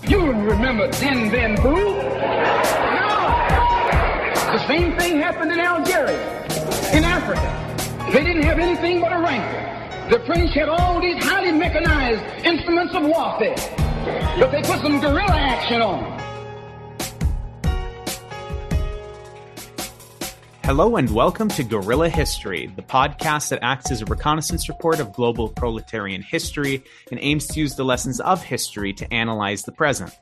You remember Din Ben Phu? No. The same thing happened in Algeria, in Africa. They didn't have anything but a rifle. The French had all these highly mechanized instruments of warfare, but they put some guerrilla action on them. Hello and welcome to Guerrilla History, the podcast that acts as a reconnaissance report of global proletarian history and aims to use the lessons of history to analyze the present.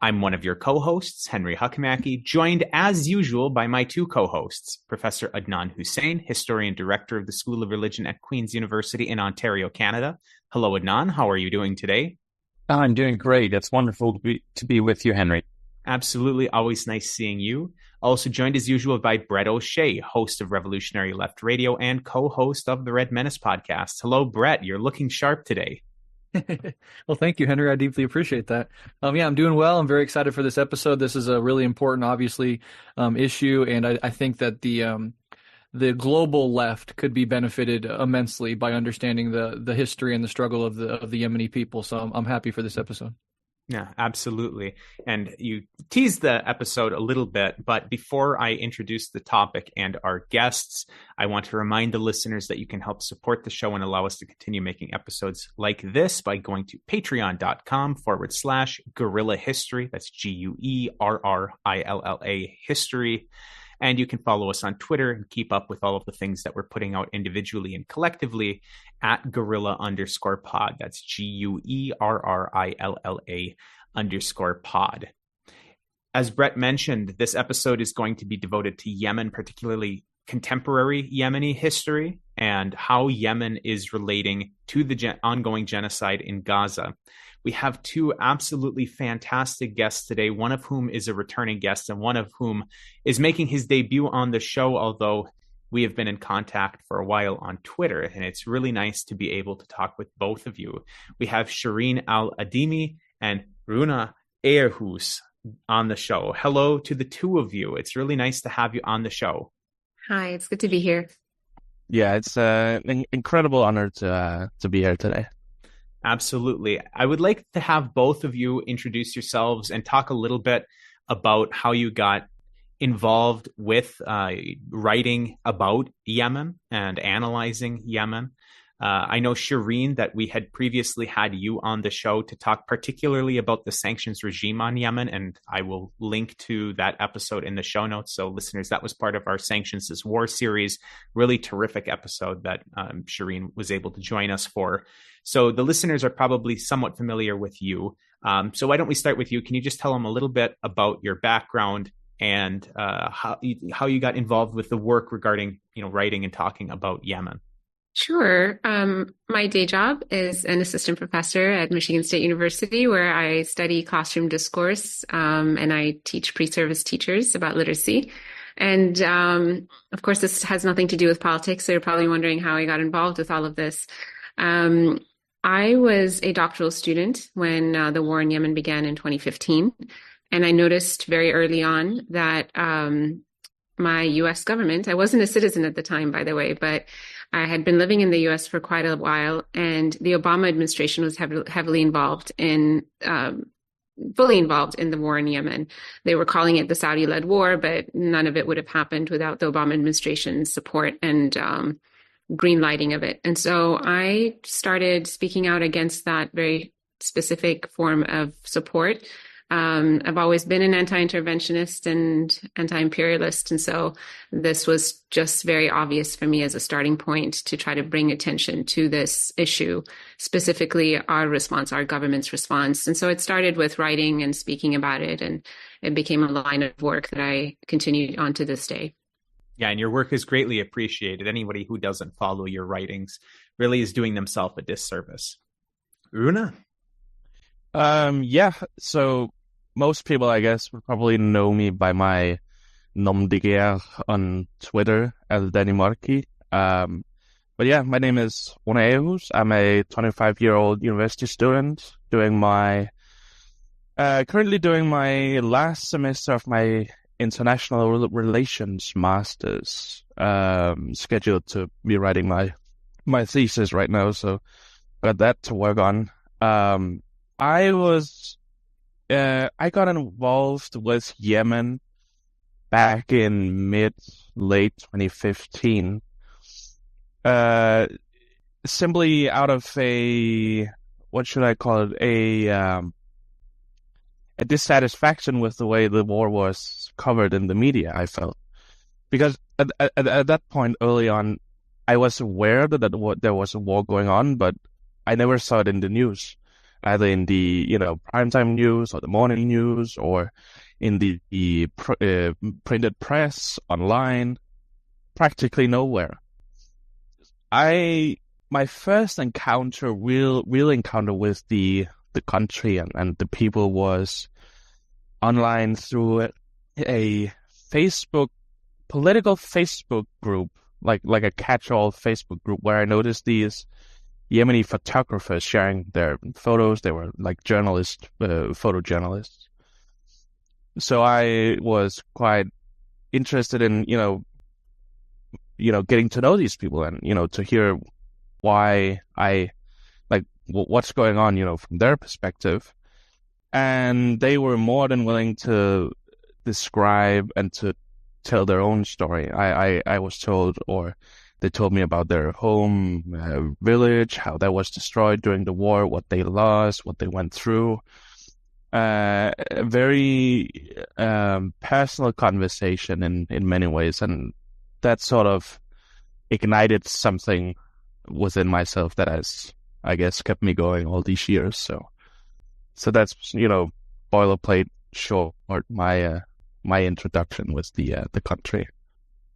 I'm one of your co-hosts, Henry Huckmacki, joined as usual by my two co-hosts, Professor Adnan Hussain, Historian Director of the School of Religion at Queen's University in Ontario, Canada. Hello, Adnan. How are you doing today? I'm doing great. It's wonderful to be with you, Henry. Absolutely. Always nice seeing you. Also joined as usual by Brett O'Shea, host of Revolutionary Left Radio and co-host of the Red Menace podcast. Hello, Brett. You're looking sharp today. Well, thank you, Henry. I deeply appreciate that. I'm doing well. I'm very excited for this episode. This is a really important, obviously, issue, and I think that the global left could be benefited immensely by understanding the history and the struggle of the Yemeni people. So I'm happy for this episode. Yeah, absolutely. And you teased the episode a little bit, but before I introduce the topic and our guests, I want to remind the listeners that you can help support the show and allow us to continue making episodes like this by going to patreon.com/guerrilla history. That's GUERRILLA history. And you can follow us on Twitter and keep up with all of the things that we're putting out individually and collectively at @gorilla_pod. That's GUERRILLA_pod. As Brett mentioned, this episode is going to be devoted to Yemen, particularly contemporary Yemeni history and how Yemen is relating to the ongoing genocide in Gaza. We have two absolutely fantastic guests today, one of whom is a returning guest and one of whom is making his debut on the show, although we have been in contact for a while on Twitter, and it's really nice to be able to talk with both of you. We have Shireen Al-Adeimi and Runa Earhus on the show. Hello to the two of you. It's really nice to have you on the show. Hi, it's good to be here. Yeah, it's an incredible honor to be here today. Absolutely. I would like to have both of you introduce yourselves and talk a little bit about how you got involved with writing about Yemen and analyzing Yemen. I know, Shireen, that we had previously had you on the show to talk particularly about the sanctions regime on Yemen, and I will link to that episode in the show notes. So listeners, that was part of our Sanctions is War series. Really terrific episode that Shireen was able to join us for. So the listeners are probably somewhat familiar with you. So why don't we start with you? Can you just tell them a little bit about your background and how you got involved with the work regarding, writing and talking about Yemen? Sure. My day job is an assistant professor at Michigan State University, where I study classroom discourse, and I teach pre-service teachers about literacy. And of course, this has nothing to do with politics, so you're probably wondering how I got involved with all of this. I was a doctoral student when the war in Yemen began in 2015, and I noticed very early on that my U.S. government, I wasn't a citizen at the time, by the way, but I had been living in the U.S. for quite a while, and the Obama administration was heavily involved fully involved in the war in Yemen. They were calling it the Saudi-led war, but none of it would have happened without the Obama administration's support and green lighting of it. And so I started speaking out against that very specific form of support. I've always been an anti-interventionist and anti-imperialist. And so this was just very obvious for me as a starting point to try to bring attention to this issue, specifically our response, our government's response. And so it started with writing and speaking about it, and it became a line of work that I continued on to this day. Yeah, and your work is greatly appreciated. Anybody who doesn't follow your writings really is doing themselves a disservice. Runa? So most people, I guess, would probably know me by my nom de guerre on Twitter, Aldanmarki. But yeah, my name is Runa Earhus. I'm a 25-year-old university student currently doing my last semester of my international relations master's, scheduled to be writing my thesis right now. So got that to work on. I was I got involved with Yemen back in late 2015. Simply out of what should I call it? A dissatisfaction with the way the war was covered in the media, I felt. Because at that point early on, I was aware that there was a war going on, but I never saw it in the news, either in the primetime news or the morning news or in the printed press, online, practically nowhere. My first encounter, real encounter with the country and the people was online through a political Facebook group, like a catch-all Facebook group, where I noticed these Yemeni photographers sharing their photos. They were like photojournalists. So I was quite interested in, getting to know these people and, to hear why what's going on, from their perspective. And they were more than willing to describe and to tell their own story. I was told, or they told me about their home village, how that was destroyed during the war, what they lost, what they went through. A very personal conversation in many ways, and that sort of ignited something within myself that has, I guess, kept me going all these years. So that's boilerplate short my introduction with the country.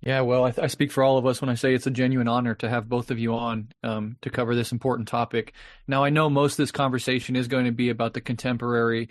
Yeah, well, I speak for all of us when I say it's a genuine honor to have both of you on to cover this important topic. Now, I know most of this conversation is going to be about the contemporary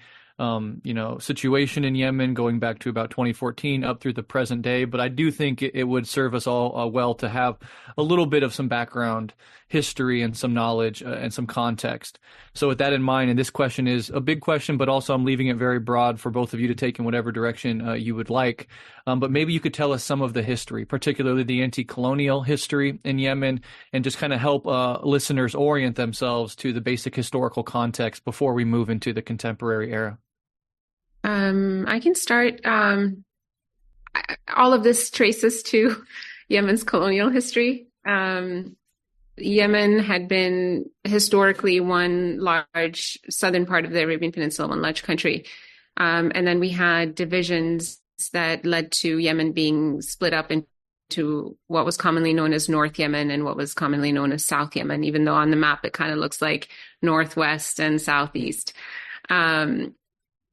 situation in Yemen going back to about 2014 up through the present day. But I do think it would serve us all well to have a little bit of some background history and some knowledge and some context. So with that in mind, and this question is a big question, but also I'm leaving it very broad for both of you to take in whatever direction you would like. But maybe you could tell us some of the history, particularly the anti-colonial history in Yemen, and just kind of help listeners orient themselves to the basic historical context before we move into the contemporary era. I can start. All of this traces to Yemen's colonial history. Yemen had been historically one large southern part of the Arabian Peninsula, one large country. And then we had divisions that led to Yemen being split up into what was commonly known as North Yemen and what was commonly known as South Yemen, even though on the map it kind of looks like Northwest and Southeast.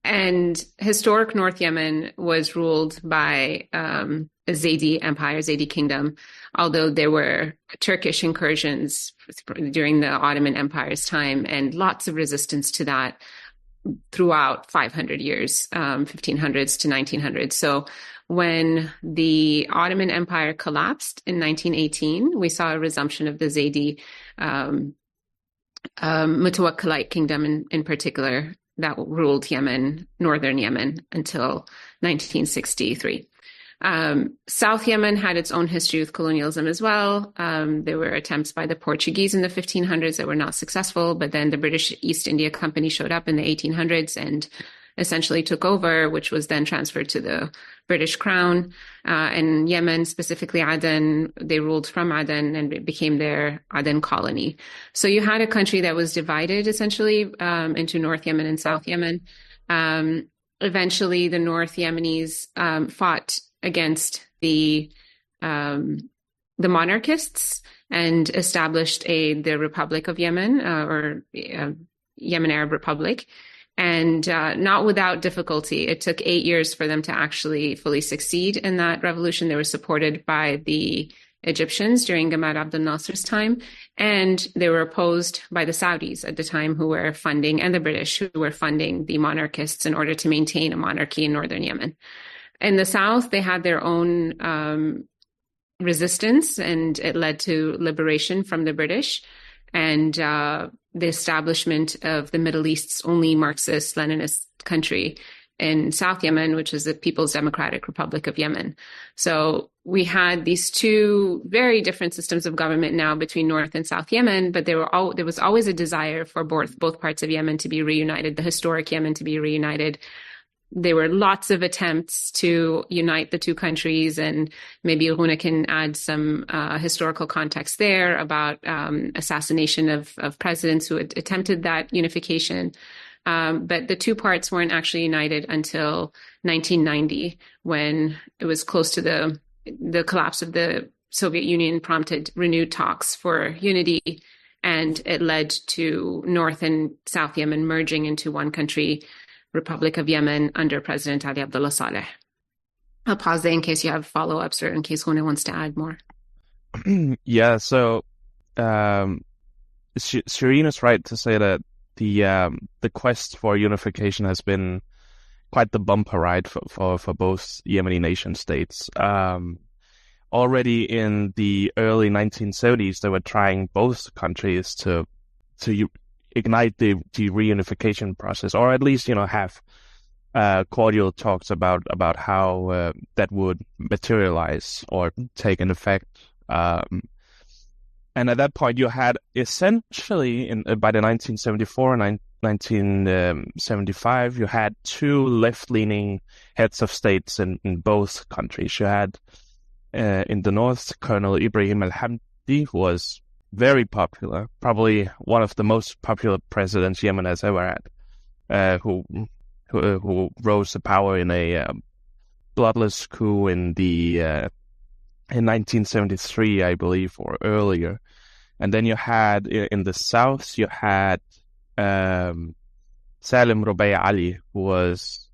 And historic North Yemen was ruled by a Zaydi empire, Zaydi kingdom, although there were Turkish incursions during the Ottoman Empire's time and lots of resistance to that throughout 500 years, 1500s to 1900s. So when the Ottoman Empire collapsed in 1918, we saw a resumption of the Zaydi Mutawakkilite kingdom in particular that ruled Yemen, northern Yemen, until 1963. South Yemen had its own history with colonialism as well. There were attempts by the Portuguese in the 1500s that were not successful, but then the British East India Company showed up in the 1800s and essentially took over, which was then transferred to the British Crown. And Yemen, specifically Aden, they ruled from Aden and it became their Aden colony. So you had a country that was divided essentially into North Yemen and South Yemen. Eventually, the North Yemenis fought against the monarchists and established the Republic of Yemen, or Yemen Arab Republic. And not without difficulty. It took 8 years for them to actually fully succeed in that revolution. They were supported by the Egyptians during Gamal Abdel Nasser's time, and they were opposed by the Saudis at the time, who were funding, and the British, who were funding the monarchists in order to maintain a monarchy in northern Yemen. In the south, they had their own resistance, and it led to liberation from the British and the establishment of the Middle East's only Marxist-Leninist country in South Yemen, which is the People's Democratic Republic of Yemen. So we had these two very different systems of government now between North and South Yemen, but there was always a desire for both parts of Yemen to be reunited, the historic Yemen to be reunited. There were lots of attempts to unite the two countries, and maybe Runa can add some historical context there about assassination of presidents who had attempted that unification. But the two parts weren't actually united until 1990, when it was close to the collapse of the Soviet Union prompted renewed talks for unity, and it led to North and South Yemen merging into one country, Republic of Yemen, under President Ali Abdullah Saleh. I'll pause there in case you have follow-ups or in case Runa wants to add more. Yeah, so Shireen is right to say that the quest for unification has been quite the bumper ride for both Yemeni nation states. Already in the early 1970s, they were trying both countries to ignite the reunification process, or at least have cordial talks about how that would materialize or take an effect. And at that point, you had essentially by the 1974 and 1975, you had two left-leaning heads of states in both countries. You had in the north, Colonel Ibrahim al-Hamdi, who was very popular, probably one of the most popular presidents Yemen has ever had, who rose to power in a bloodless coup in 1973, I believe, or earlier. And then you had in the south, you had Salim Rubai Ali, who was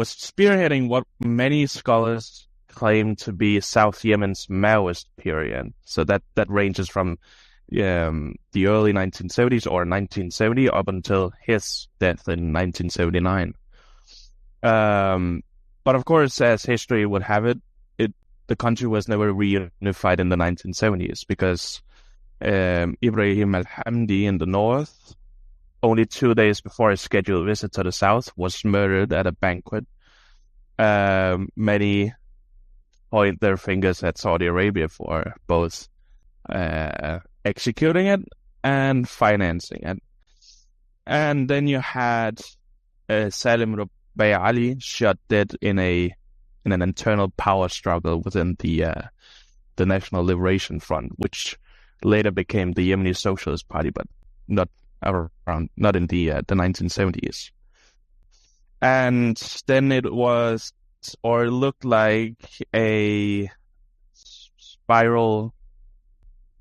spearheading what many scholars claim to be South Yemen's Maoist period. So that ranges from the early 1970s or 1970 up until his death in 1979. But of course, as history would have it, the country was never reunified in the 1970s because Ibrahim al-Hamdi in the north, only 2 days before his scheduled visit to the south, was murdered at a banquet. Many point their fingers at Saudi Arabia for both executing it and financing it. And then you had Salim Rubai Ali shot dead in an internal power struggle within the National Liberation Front, which later became the Yemeni Socialist Party, but not in the 1970s. And then it looked like a spiral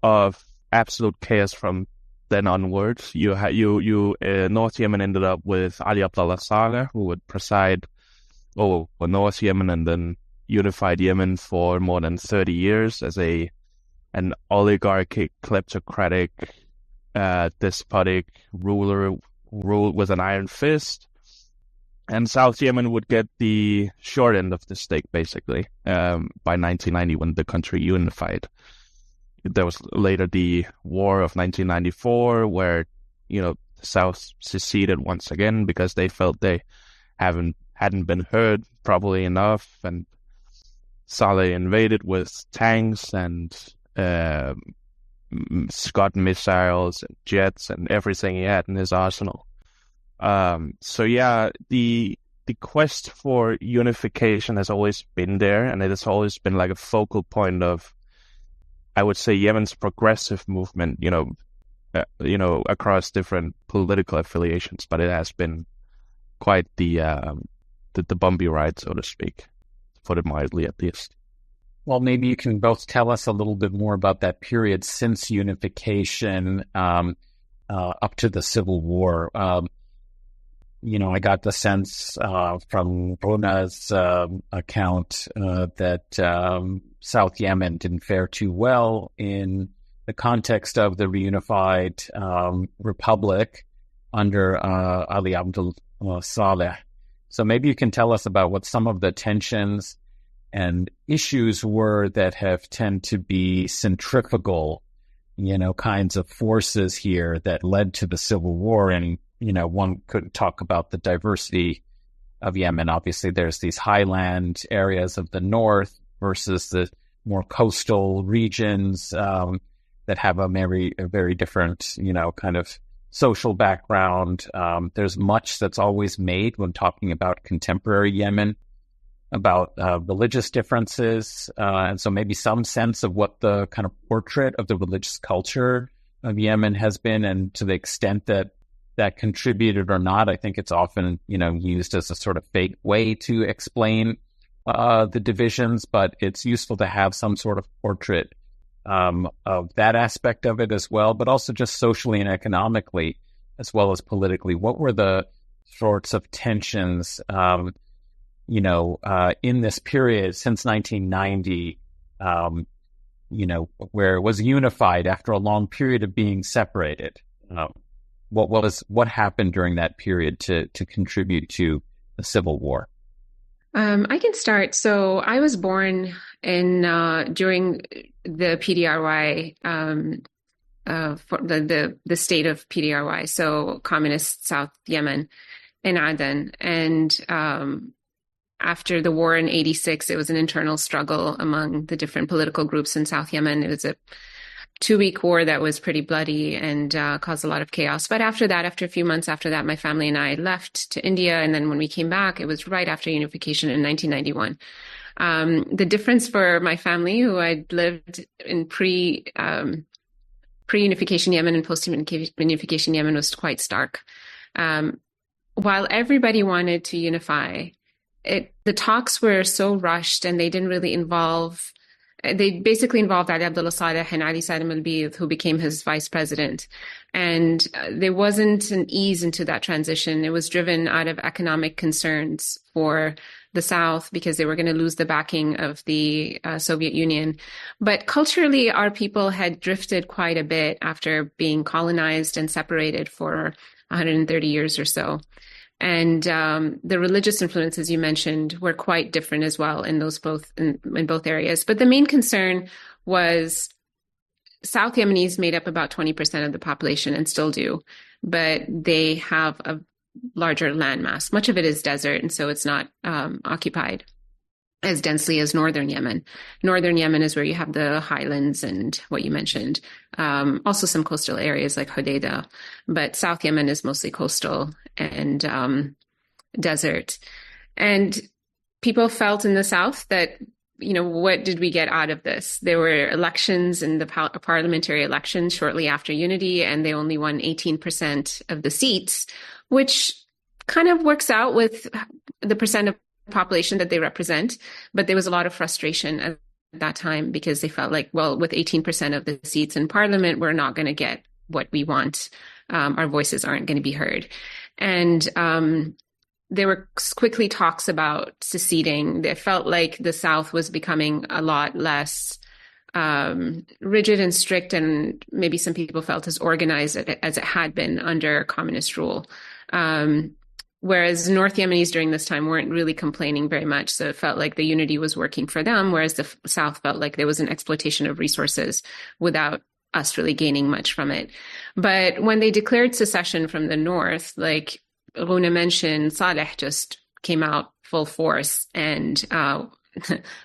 of absolute chaos from then onwards. North Yemen ended up with Ali Abdullah Saleh, who would preside over North Yemen and then unified Yemen for more than 30 years as an oligarchic, kleptocratic, despotic ruler ruled with an iron fist. And South Yemen would get the short end of the stick, basically, by 1990 when the country unified. There was later the War of 1994 where, the South seceded once again because they felt they hadn't been heard probably enough, and Saleh invaded with tanks and Scud missiles and jets and everything he had in his arsenal. So yeah, the quest for unification has always been there, and it has always been like a focal point of, I would say, Yemen's progressive movement, across different political affiliations, but it has been quite the bumpy ride, so to speak, to put it mildly at least. Well, maybe you can both tell us a little bit more about that period since unification up to the Civil War. I got the sense from Runa's account that South Yemen didn't fare too well in the context of the reunified republic under Ali Abdullah Saleh. So maybe you can tell us about what some of the tensions and issues were that have tend to be centrifugal, kinds of forces here that led to the Civil War. And, one could talk about the diversity of Yemen. Obviously, there's these highland areas of the north versus the more coastal regions that have a very different, kind of social background. There's much that's always made when talking about contemporary Yemen about religious differences, and so maybe some sense of what the kind of portrait of the religious culture of Yemen has been, and to the extent that contributed or not, I think it's often, used as a sort of fake way to explain the divisions, but it's useful to have some sort of portrait of that aspect of it as well, but also just socially and economically, as well as politically. What were the sorts of tensions, in this period since 1990, where it was unified after a long period of being separated? What happened during that period to contribute to the civil war? I can start. So I was born during the PDRY, for the state of PDRY, so communist South Yemen in Aden, and after the war in '86, it was an internal struggle among the different political groups in South Yemen. It was a 2-week war that was pretty bloody and caused a lot of chaos. But after a few months after that, my family and I left to India. And then when we came back, it was right after unification in 1991. The difference for my family, who had lived in pre-unification Yemen and post-unification Yemen, was quite stark. While everybody wanted to unify, the talks were so rushed, and they didn't really involve. They basically involved Ali Abdullah Saleh and Ali Salim al-Bidh, who became his vice president. And there wasn't an ease into that transition. It was driven out of economic concerns for the South because they were going to lose the backing of the Soviet Union. But culturally, our people had drifted quite a bit after being colonized and separated for 130 years or so. And the religious influences you mentioned were quite different as well in both areas. But the main concern was South Yemenis made up about 20% of the population and still do, but they have a larger landmass. Much of it is desert, and so it's not occupied as densely as northern Yemen. Northern Yemen is where you have the highlands and what you mentioned. Also some coastal areas like Hodeidah, but South Yemen is mostly coastal and desert. And people felt in the South that, what did we get out of this? There were elections in the parliamentary elections shortly after unity, and they only won 18% of the seats, which kind of works out with the percent of population that they represent. But there was a lot of frustration at that time because they felt like, well, with 18% of the seats in parliament, we're not going to get what we want. Our voices aren't going to be heard. And there were quickly talks about seceding. It felt like the South was becoming a lot less rigid and strict, and maybe some people felt as organized as it had been under communist rule. Whereas North Yemenis during this time weren't really complaining very much. So it felt like the unity was working for them, whereas the South felt like there was an exploitation of resources without us really gaining much from it. But when they declared secession from the North, like Runa mentioned, Saleh just came out full force, and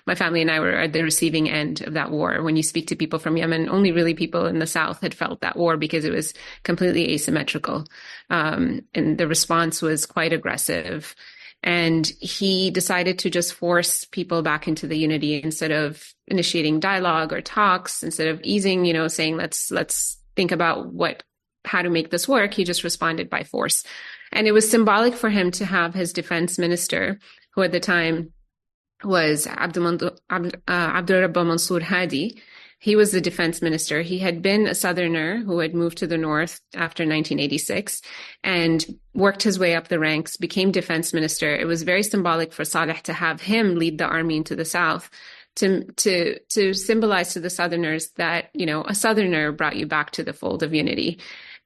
my family and I were at the receiving end of that war. When you speak to people from Yemen, only really people in the South had felt that war because it was completely asymmetrical. And the response was quite aggressive. And he decided to just force people back into the unity instead of initiating dialogue or talks, instead of easing, saying, let's think about how to make this work. He just responded by force. And it was symbolic for him to have his defense minister, who at the time was Abdurrabba Mansour Hadi. He was the defense minister. He had been a Southerner who had moved to the North after 1986 and worked his way up the ranks, became defense minister. It was very symbolic for Saleh to have him lead the army into the South to symbolize to the Southerners that, a Southerner brought you back to the fold of unity.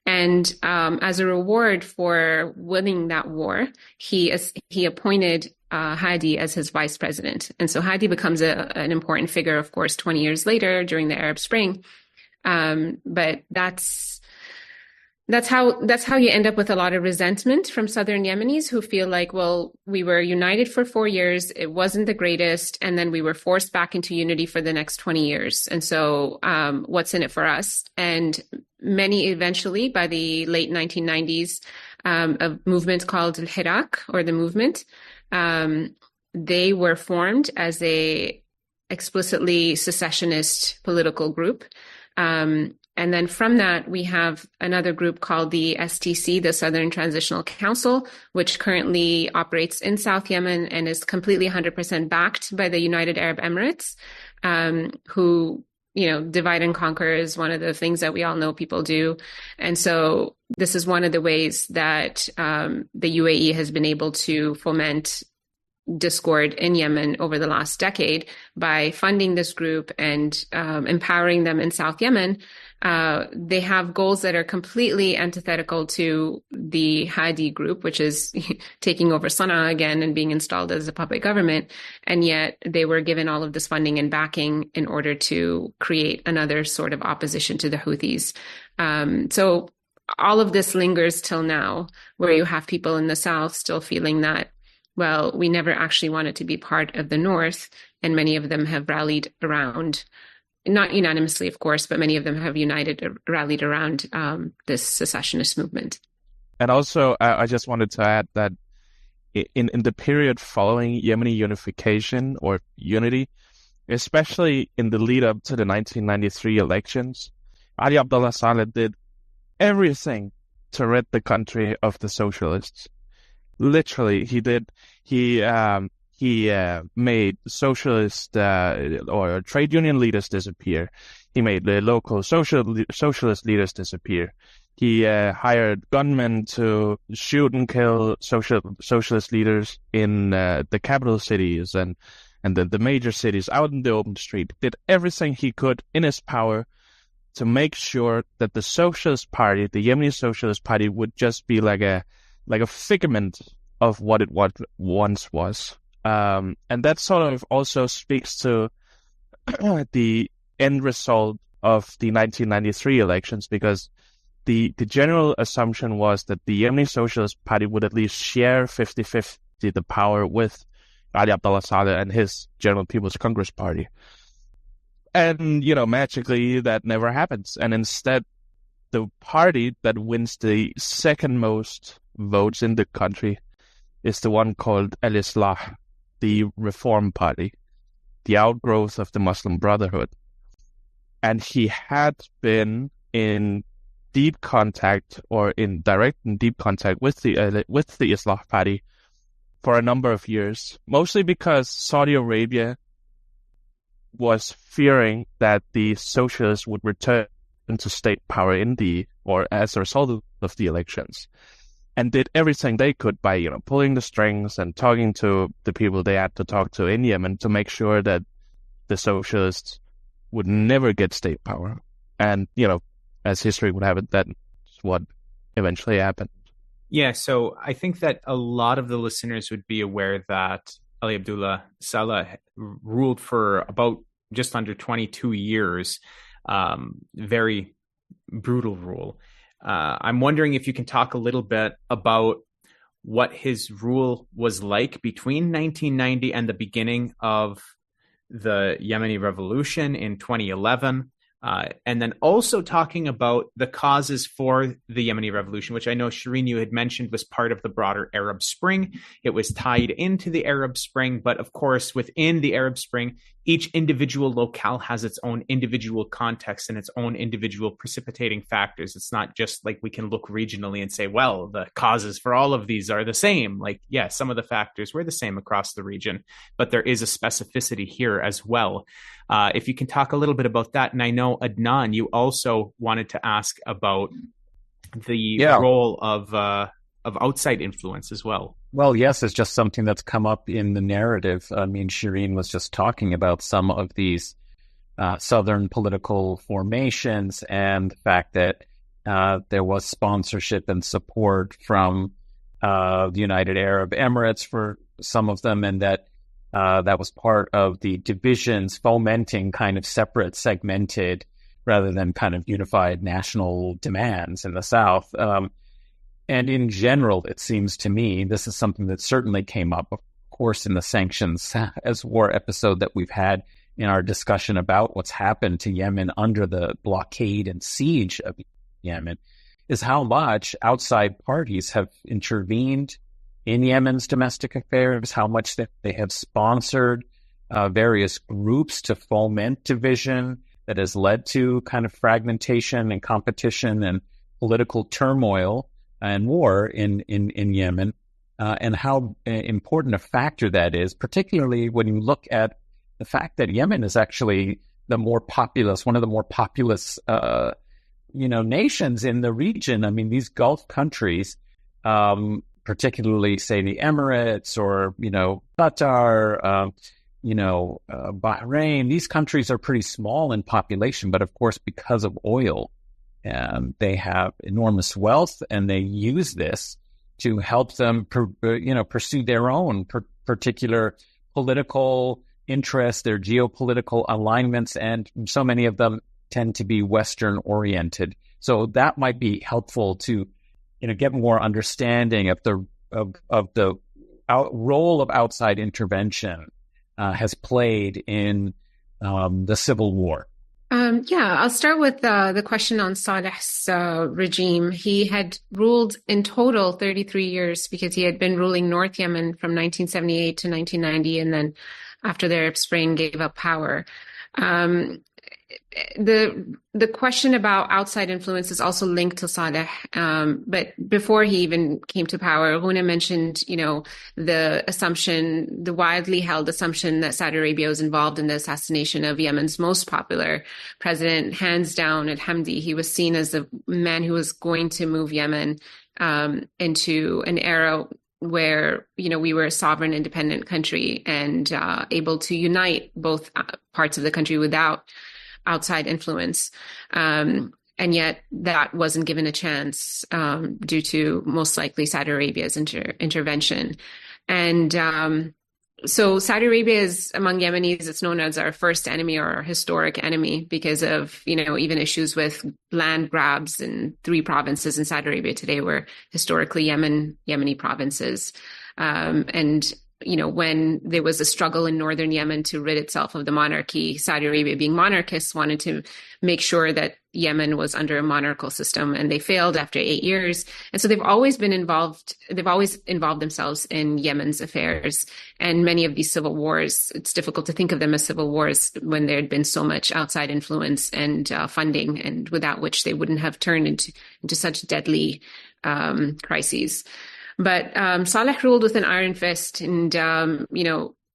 And as a reward for winning that war, he appointed Hadi as his vice president. And so Hadi becomes an important figure, of course, 20 years later during the Arab Spring. But that's That's how you end up with a lot of resentment from Southern Yemenis who feel like, well, we were united for 4 years, it wasn't the greatest, and then we were forced back into unity for the next 20 years. And so, what's in it for us? And many eventually, by the late 1990s, a movement called Al-Hirak, or the movement, they were formed as a explicitly secessionist political group. And then from that, we have another group called the STC, the Southern Transitional Council, which currently operates in South Yemen and is completely 100% backed by the United Arab Emirates, who, divide and conquer is one of the things that we all know people do. And so this is one of the ways that the UAE has been able to foment discord in Yemen over the last decade by funding this group and empowering them in South Yemen. They have goals that are completely antithetical to the Hadi group, which is taking over Sana'a again and being installed as a puppet government. And yet they were given all of this funding and backing in order to create another sort of opposition to the Houthis. So all of this lingers till now, where you have people in the South still feeling that, well, we never actually wanted to be part of the North, and many of them have rallied around, not unanimously, of course, but many of them have rallied around this secessionist movement. And also, I just wanted to add that in the period following Yemeni unification or unity, especially in the lead up to the 1993 elections, Ali Abdullah Saleh did everything to rid the country of the socialists. Literally, he did. He made socialist or trade union leaders disappear. He made the local socialist leaders disappear. He hired gunmen to shoot and kill socialist leaders in the capital cities and the major cities out in the open street. Did everything he could in his power to make sure that the Socialist Party, the Yemeni Socialist Party, would just be like a figment of what it once was. And that sort of also speaks to the end result of the 1993 elections, because the general assumption was that the Yemeni Socialist Party would at least share 50-50 the power with Ali Abdullah Saleh and his General People's Congress Party. And, magically that never happens. And instead, the party that wins the second most votes in the country is the one called Al-Islah, the Reform Party, the outgrowth of the Muslim Brotherhood. And he had been in deep contact, or in direct and deep contact with the Islah Party for a number of years, mostly because Saudi Arabia was fearing that the socialists would return to state power as a result of the elections, and did everything they could by, pulling the strings and talking to the people they had to talk to in Yemen to make sure that the socialists would never get state power. And, as history would have it, that's what eventually happened. Yeah, so I think that a lot of the listeners would be aware that Ali Abdullah Saleh ruled for about just under 22 years. Very brutal rule. I'm wondering if you can talk a little bit about what his rule was like between 1990 and the beginning of the Yemeni Revolution in 2011. And then also talking about the causes for the Yemeni Revolution, which I know, Shireen, you had mentioned was part of the broader Arab Spring. It was tied into the Arab Spring, but of course, within the Arab Spring, each individual locale has its own individual context and its own individual precipitating factors. It's not just like we can look regionally and say, well, the causes for all of these are the same. Like, yeah, some of the factors were the same across the region, but there is a specificity here as well. If you can talk a little bit about that. And I know, Adnan, you also wanted to ask about the role of outside influence as well. Well, yes, it's just something that's come up in the narrative. I mean, Shireen was just talking about some of these southern political formations and the fact that there was sponsorship and support from the United Arab Emirates for some of them, and that that was part of the divisions fomenting kind of separate, segmented rather than kind of unified national demands in the South. And in general, it seems to me, this is something that certainly came up, of course, in the sanctions as war episode that we've had in our discussion about what's happened to Yemen under the blockade and siege of Yemen, is how much outside parties have intervened in Yemen's domestic affairs, how much that they have sponsored various groups to foment division that has led to kind of fragmentation and competition and political turmoil and war in Yemen, and how important a factor that is, particularly when you look at the fact that Yemen is actually one of the more populous, nations in the region. I mean, these Gulf countries, particularly, say, the Emirates or, Qatar, Bahrain, these countries are pretty small in population, but of course, because of oil, they have enormous wealth, and they use this to help them, pursue their own particular political interests, their geopolitical alignments, and so many of them tend to be Western oriented. So that might be helpful to, get more understanding of the role of outside intervention has played in the civil war. I'll start with the question on Saleh's regime. He had ruled in total 33 years because he had been ruling North Yemen from 1978 to 1990, and then after the Arab Spring gave up power. The question about outside influence is also linked to Saleh. But before he even came to power, Runa mentioned, the widely held assumption that Saudi Arabia was involved in the assassination of Yemen's most popular president, hands down Al-Hamdi. He was seen as the man who was going to move Yemen into an era where, we were a sovereign, independent country and able to unite both parts of the country without outside influence. And yet that wasn't given a chance due to most likely Saudi Arabia's intervention. And so Saudi Arabia is, among Yemenis, it's known as our first enemy or our historic enemy because of, even issues with land grabs in 3 provinces in Saudi Arabia today were historically Yemeni provinces. When there was a struggle in northern Yemen to rid itself of the monarchy, Saudi Arabia, being monarchists, wanted to make sure that Yemen was under a monarchical system, and they failed after 8 years. And so they've always involved themselves in Yemen's affairs. And many of these civil wars, it's difficult to think of them as civil wars when there had been so much outside influence and funding, and without which they wouldn't have turned into such deadly crises. But Saleh ruled with an iron fist, and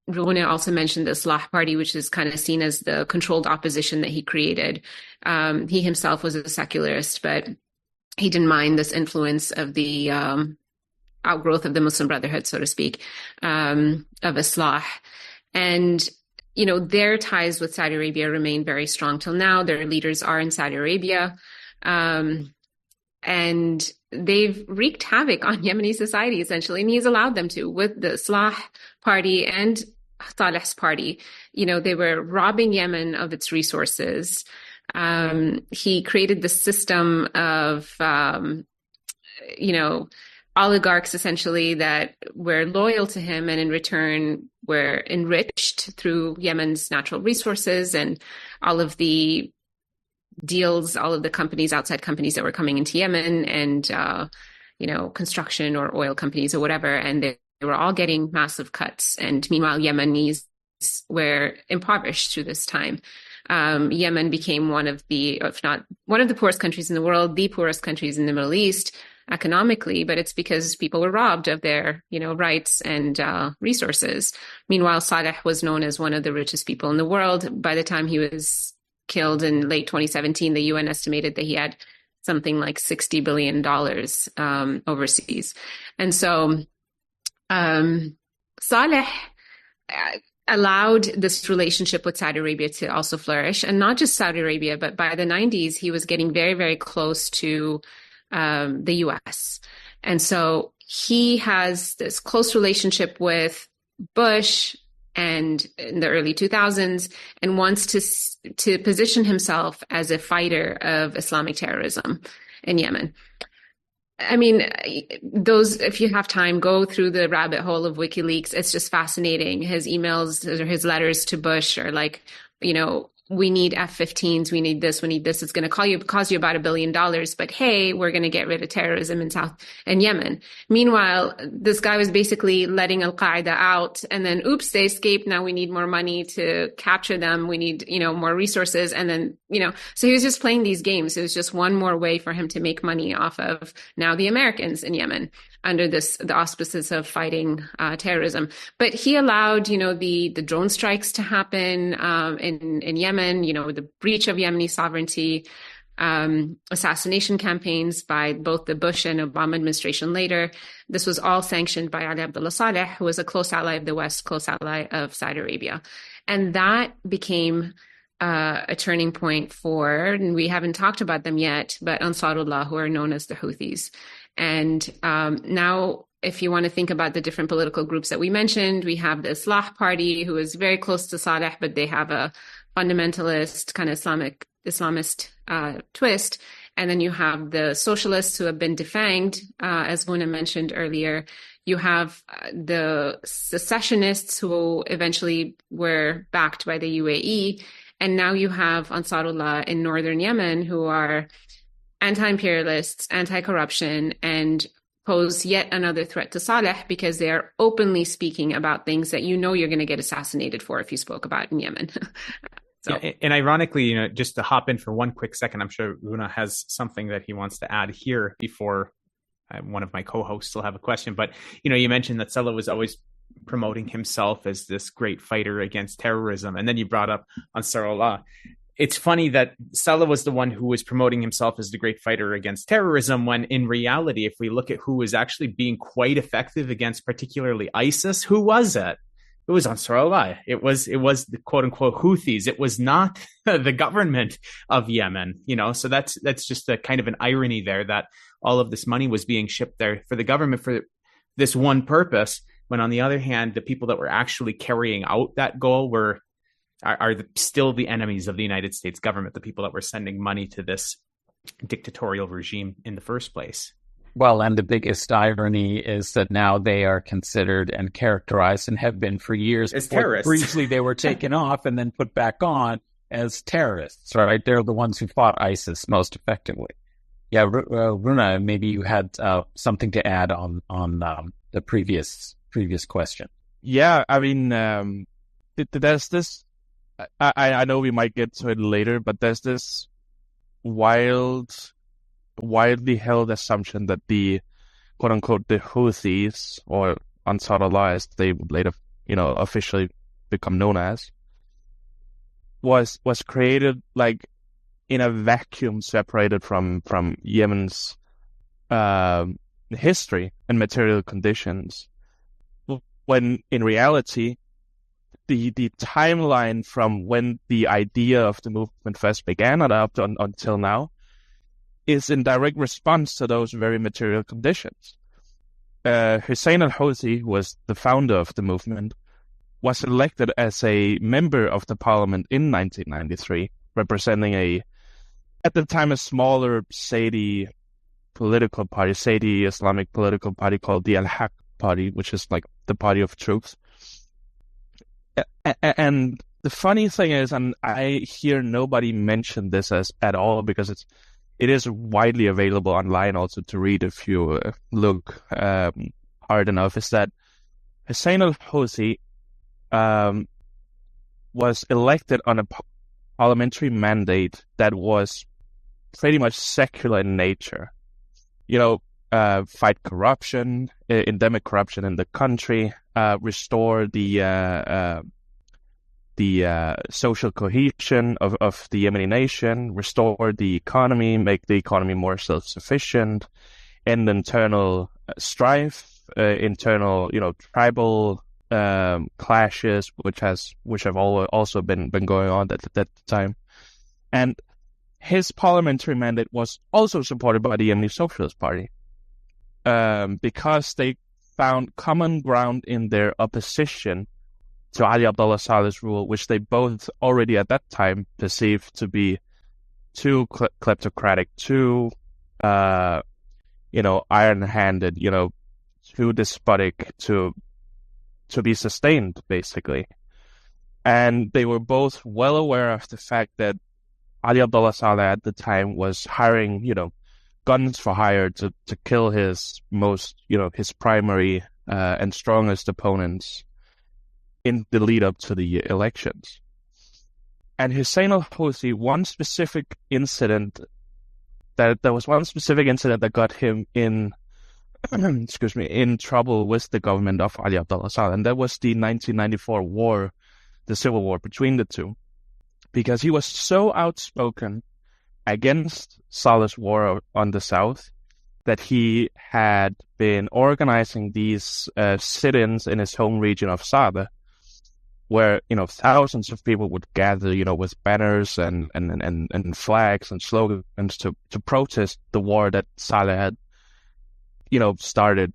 Runa also mentioned the Islah Party, which is kind of seen as the controlled opposition that he created. He himself was a secularist, but he didn't mind this influence of the outgrowth of the Muslim Brotherhood, so to speak, of Islah. And their ties with Saudi Arabia remain very strong till now. Their leaders are in Saudi Arabia. And they've wreaked havoc on Yemeni society, essentially, and he's allowed them to with the Islah Party and Saleh's party. They were robbing Yemen of its resources. He created the system of, oligarchs, essentially, that were loyal to him and in return were enriched through Yemen's natural resources and all of the deals, all of the companies, outside companies that were coming into Yemen and, construction or oil companies or whatever. And they were all getting massive cuts. And meanwhile, Yemenis were impoverished through this time. Yemen became one of the, if not one of the poorest countries in the world, the poorest countries in the Middle East economically, but it's because people were robbed of their, rights and resources. Meanwhile, Saleh was known as one of the richest people in the world. By the time he was killed in late 2017, the UN estimated that he had something like $60 billion overseas. And so Saleh allowed this relationship with Saudi Arabia to also flourish. And not just Saudi Arabia, but by the 90s, he was getting very, very close to the US. And so he has this close relationship with Bush and in the early 2000s, and wants to position himself as a fighter of Islamic terrorism in Yemen. I mean, if you have time, go through the rabbit hole of WikiLeaks. It's just fascinating. His emails or his letters to Bush are like, we need F-15s, we need this. It's going to cost you about $1 billion, but hey, we're going to get rid of terrorism in Yemen. Meanwhile, this guy was basically letting Al-Qaeda out, and then oops, they escaped. Now we need more money to capture them. We need, more resources. And then, so he was just playing these games. It was just one more way for him to make money off of now the Americans in Yemen under the auspices of fighting terrorism. But he allowed, the drone strikes to happen in Yemen, the breach of Yemeni sovereignty, assassination campaigns by both the Bush and Obama administration later. This was all sanctioned by Ali Abdullah Saleh, who was a close ally of the West, close ally of Saudi Arabia. And that became a turning point and we haven't talked about them yet, but Ansarullah, who are known as the Houthis. And now, if you want to think about the different political groups that we mentioned, we have the Islah Party, who is very close to Saleh, but they have a fundamentalist kind of Islamist twist. And then you have the socialists who have been defanged, as Guna mentioned earlier. You have the secessionists who eventually were backed by the UAE. And now you have Ansarullah in northern Yemen, who are anti-imperialists, anti-corruption, and pose yet another threat to Saleh because they are openly speaking about things that you're going to get assassinated for if you spoke about in Yemen. So. Yeah, and ironically, just to hop in for one quick second, I'm sure Runa has something that he wants to add here before one of my co-hosts will have a question. But, you mentioned that Saleh was always promoting himself as this great fighter against terrorism. And then you brought up Ansarullah. It's funny that Saleh was the one who was promoting himself as the great fighter against terrorism, when in reality, if we look at who was actually being quite effective against particularly ISIS, who was it? It was Ansarullah. It was the quote unquote Houthis. It was not the government of Yemen, so that's just a kind of an irony there, that all of this money was being shipped there for the government for this one purpose, when on the other hand, the people that were actually carrying out that goal are still the enemies of the United States government, the people that were sending money to this dictatorial regime in the first place. Well, and the biggest irony is that now they are considered and characterized, and have been for years, as terrorists. Briefly, they were taken off and then put back on as terrorists, right? They're the ones who fought ISIS most effectively. Yeah, Runa, maybe you had something to add on the previous question. Yeah, I mean, there's this. I know we might get to it later, but there's this widely held assumption that the quote unquote the Houthis, or Ansarullah as they would later, officially become known as, was created like in a vacuum, separated from Yemen's history and material conditions, when in reality the timeline from when the idea of the movement first began and up to until now is in direct response to those very material conditions. Hussein al-Houthi, who was the founder of the movement, was elected as a member of the parliament in 1993, representing at the time a smaller Saudi political party, Saudi Islamic political party called the Al-Haq Party, which is like the party of truth. And the funny thing is, and I hear nobody mention this at all, because it is widely available online also to read if you look hard enough, is that Hussein al-Houthi was elected on a parliamentary mandate that was pretty much secular in nature. Fight corruption, endemic corruption in the country, restore the social cohesion of the Yemeni nation, restore the economy, make the economy more self-sufficient, end internal strife, internal, tribal clashes, which have also been going on at that time. And his parliamentary mandate was also supported by the Yemeni Socialist Party, because they found common ground in their opposition Ali Abdullah Saleh's rule, which they both already at that time perceived to be too kleptocratic, too, iron-handed, too despotic to be sustained, basically. And they were both well aware of the fact that Ali Abdullah Saleh at the time was hiring, guns for hire to kill his most, his primary and strongest opponents in the lead up to the elections. And Hussein al-Houthi, there was one specific incident that got him in, in trouble with the government of Ali Abdullah Saleh, and that was the 1994 war, the civil war between the two, because he was so outspoken against Saleh's war on the south that he had been organizing these sit-ins in his home region of Sa'da, where thousands of people would gather, with banners and flags and slogans to protest the war that Saleh had, started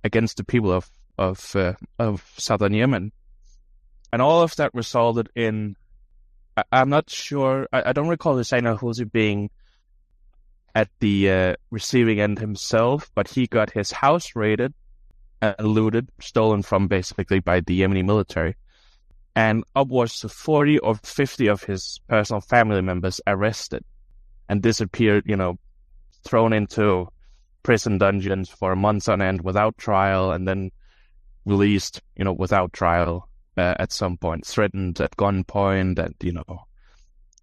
against the people of southern Yemen, and all of that resulted in, I'm not sure, I don't recall Hussein al-Houthi being at the receiving end himself, but he got his house raided and looted, stolen from basically by the Yemeni military. And upwards to 40 or 50 of his personal family members arrested and disappeared, thrown into prison dungeons for months on end without trial, and then released, without trial at some point, threatened at gunpoint, and,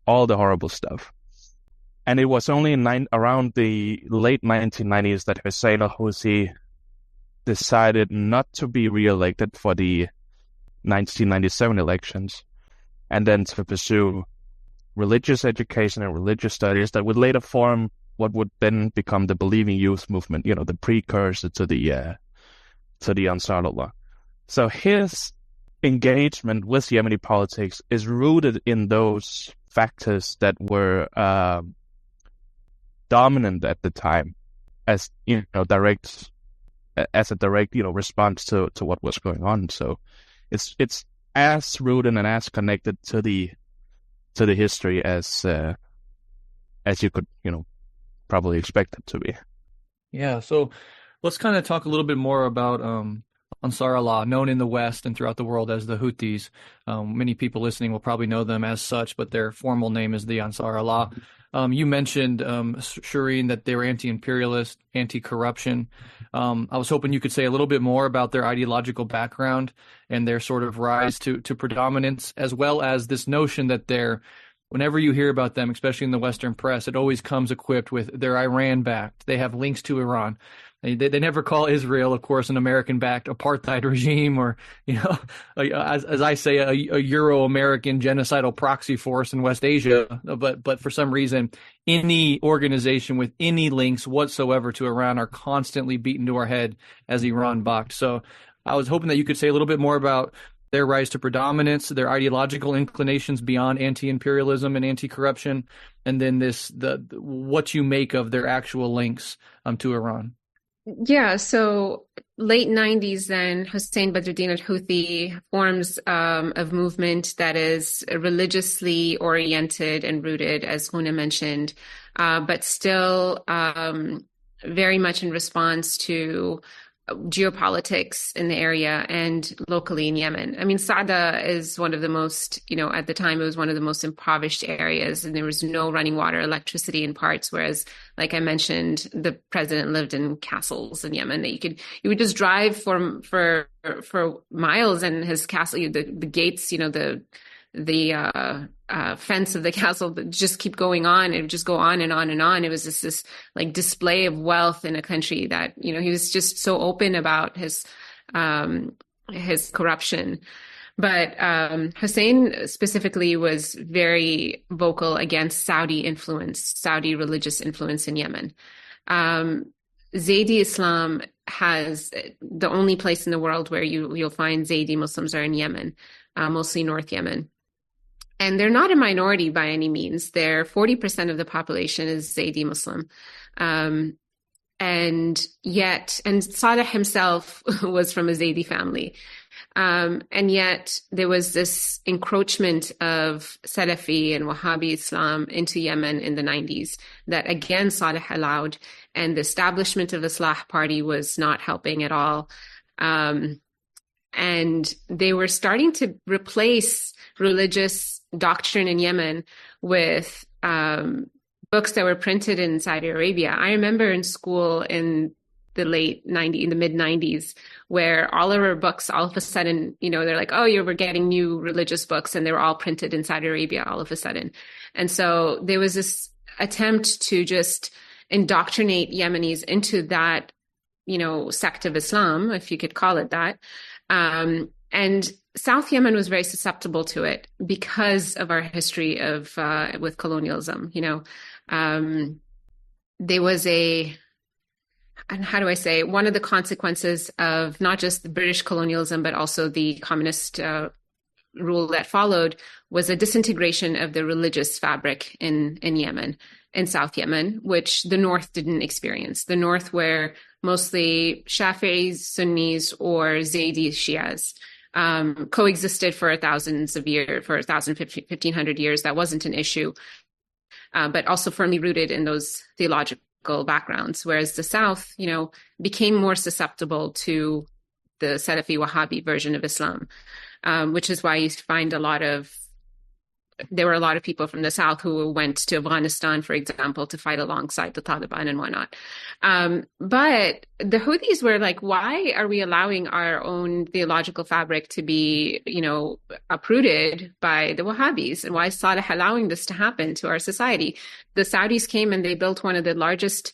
all the horrible stuff. And it was only around the late 1990s that Hussein al-Houthi decided not to be re-elected for the 1997 elections, and then to pursue religious education and religious studies that would later form what would then become the Believing Youth movement, the precursor to the Ansarullah. So his engagement with Yemeni politics is rooted in those factors that were dominant at the time, as a direct response to what was going on. So it's as rooted and as connected to the history as you could probably expect it to be. Yeah, so let's kind of talk a little bit more about Ansar Allah, known in the West and throughout the world as the Houthis. Many people listening will probably know them as such, but their formal name is the Ansar Allah. You mentioned, Shireen, that they were anti-imperialist, anti-corruption. I was hoping you could say a little bit more about their ideological background and their sort of rise to predominance, as well as this notion that whenever you hear about them, especially in the Western press, it always comes equipped with they're Iran-backed. They have links to Iran. They never call Israel, of course, an American-backed apartheid regime, or as I say, a Euro-American genocidal proxy force in West Asia. But for some reason, any organization with any links whatsoever to Iran are constantly beaten to our head as Iran-backed. So I was hoping that you could say a little bit more about their rise to predominance, their ideological inclinations beyond anti-imperialism and anti-corruption, and then what you make of their actual links to Iran. Yeah, so late 90s then, Hussein Badruddin al-Houthi forms a movement that is religiously oriented and rooted, as Huna mentioned, but still very much in response to geopolitics in the area and locally in Yemen. I mean, Sa'da is one of the most, at the time, it was one of the most impoverished areas, and there was no running water, electricity in parts. Whereas, like I mentioned, the president lived in castles in Yemen that you would just drive for miles, and his castle, the gates, the fence of the castle just keep going on. It would just go on and on and on. It was just this like display of wealth in a country that, he was just so open about his corruption. But Hussein specifically was very vocal against Saudi religious influence in Yemen. Zaydi Islam has the only place in the world where you'll find Zaydi Muslims are in Yemen, mostly North Yemen. And they're not a minority by any means. 40% of the population is Zaydi Muslim. And Saleh himself was from a Zaydi family. And yet there was this encroachment of Salafi and Wahhabi Islam into Yemen in the 90s that again Saleh allowed, and the establishment of the Islah Party was not helping at all. And they were starting to replace religious doctrine in Yemen with books that were printed in Saudi Arabia. I remember in school in the mid 90s, where all of our books, all of a sudden, they're like, oh, we're getting new religious books, and they were all printed in Saudi Arabia all of a sudden. And so there was this attempt to just indoctrinate Yemenis into that, sect of Islam, if you could call it that. And South Yemen was very susceptible to it because of our history of with colonialism. There was one of the consequences of not just the British colonialism, but also the communist rule that followed, was a disintegration of the religious fabric in Yemen, in South Yemen, which the North didn't experience. The North were mostly Shafi'is, Sunnis, or Zaydi Shias, coexisted for thousands of years, for 1,500 years. That wasn't an issue, but also firmly rooted in those theological backgrounds, whereas the South, became more susceptible to the Salafi Wahhabi version of Islam, which is why you find there were a lot of people from the South who went to Afghanistan, for example, to fight alongside the Taliban and whatnot. But the Houthis were like, why are we allowing our own theological fabric to be, uprooted by the Wahhabis? And why is Saleh allowing this to happen to our society? The Saudis came and they built one of the largest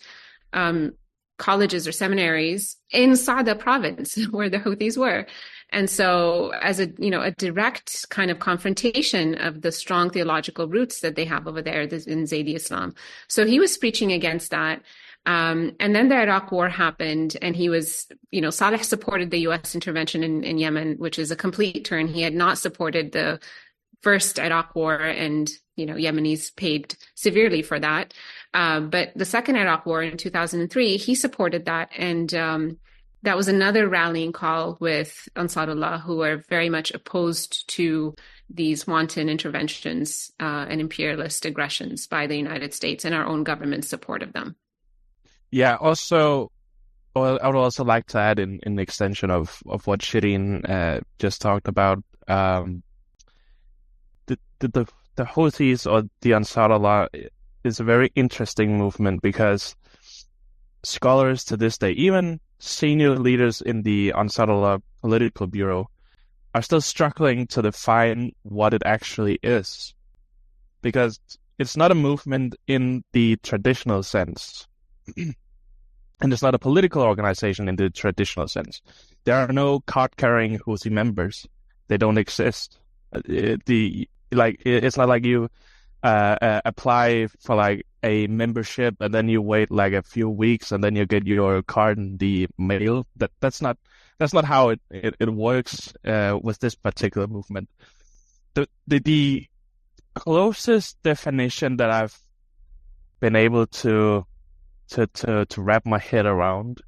colleges or seminaries in Sada province, where the Houthis were. And so as a direct kind of confrontation of the strong theological roots that they have over there in Zaydi Islam. So he was preaching against that. And then the Iraq war happened, and he was, Saleh supported the U.S. intervention in Yemen, which is a complete turn. He had not supported the first Iraq war, and, Yemenis paid severely for that. But the second Iraq war in 2003, he supported that. And, that was another rallying call with Ansarullah, who are very much opposed to these wanton interventions and imperialist aggressions by the United States and our own government's support of them. Yeah, also, I would also like to add in the extension of what Shireen just talked about, the Houthis or the Ansarullah is a very interesting movement, because scholars to this day, even senior leaders in the Ansarullah political bureau, are still struggling to define what it actually is, because it's not a movement in the traditional sense, and it's not a political organization in the traditional sense. There are no card-carrying Houthi members; they don't exist. It's not like you apply for like a membership and then you wait like a few weeks and then you get your card in the mail. That's not how it works with this particular movement. The closest definition that I've been able to wrap my head around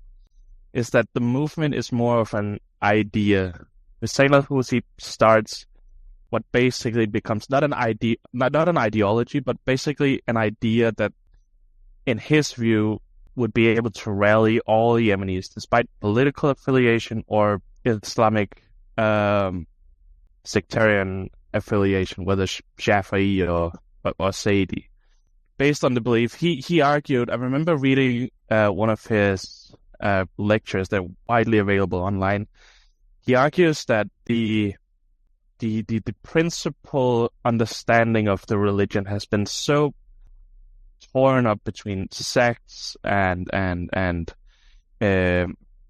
is that the movement is more of an idea. The Sayyid Houthi starts what basically becomes not an ideology, but basically an idea that, in his view, would be able to rally all Yemenis, despite political affiliation or Islamic sectarian affiliation, whether Shafi'i or Sayyidi. Based on the belief, he argued, I remember reading one of his lectures that are widely available online. He argues that the principal understanding of the religion has been so torn up between sects and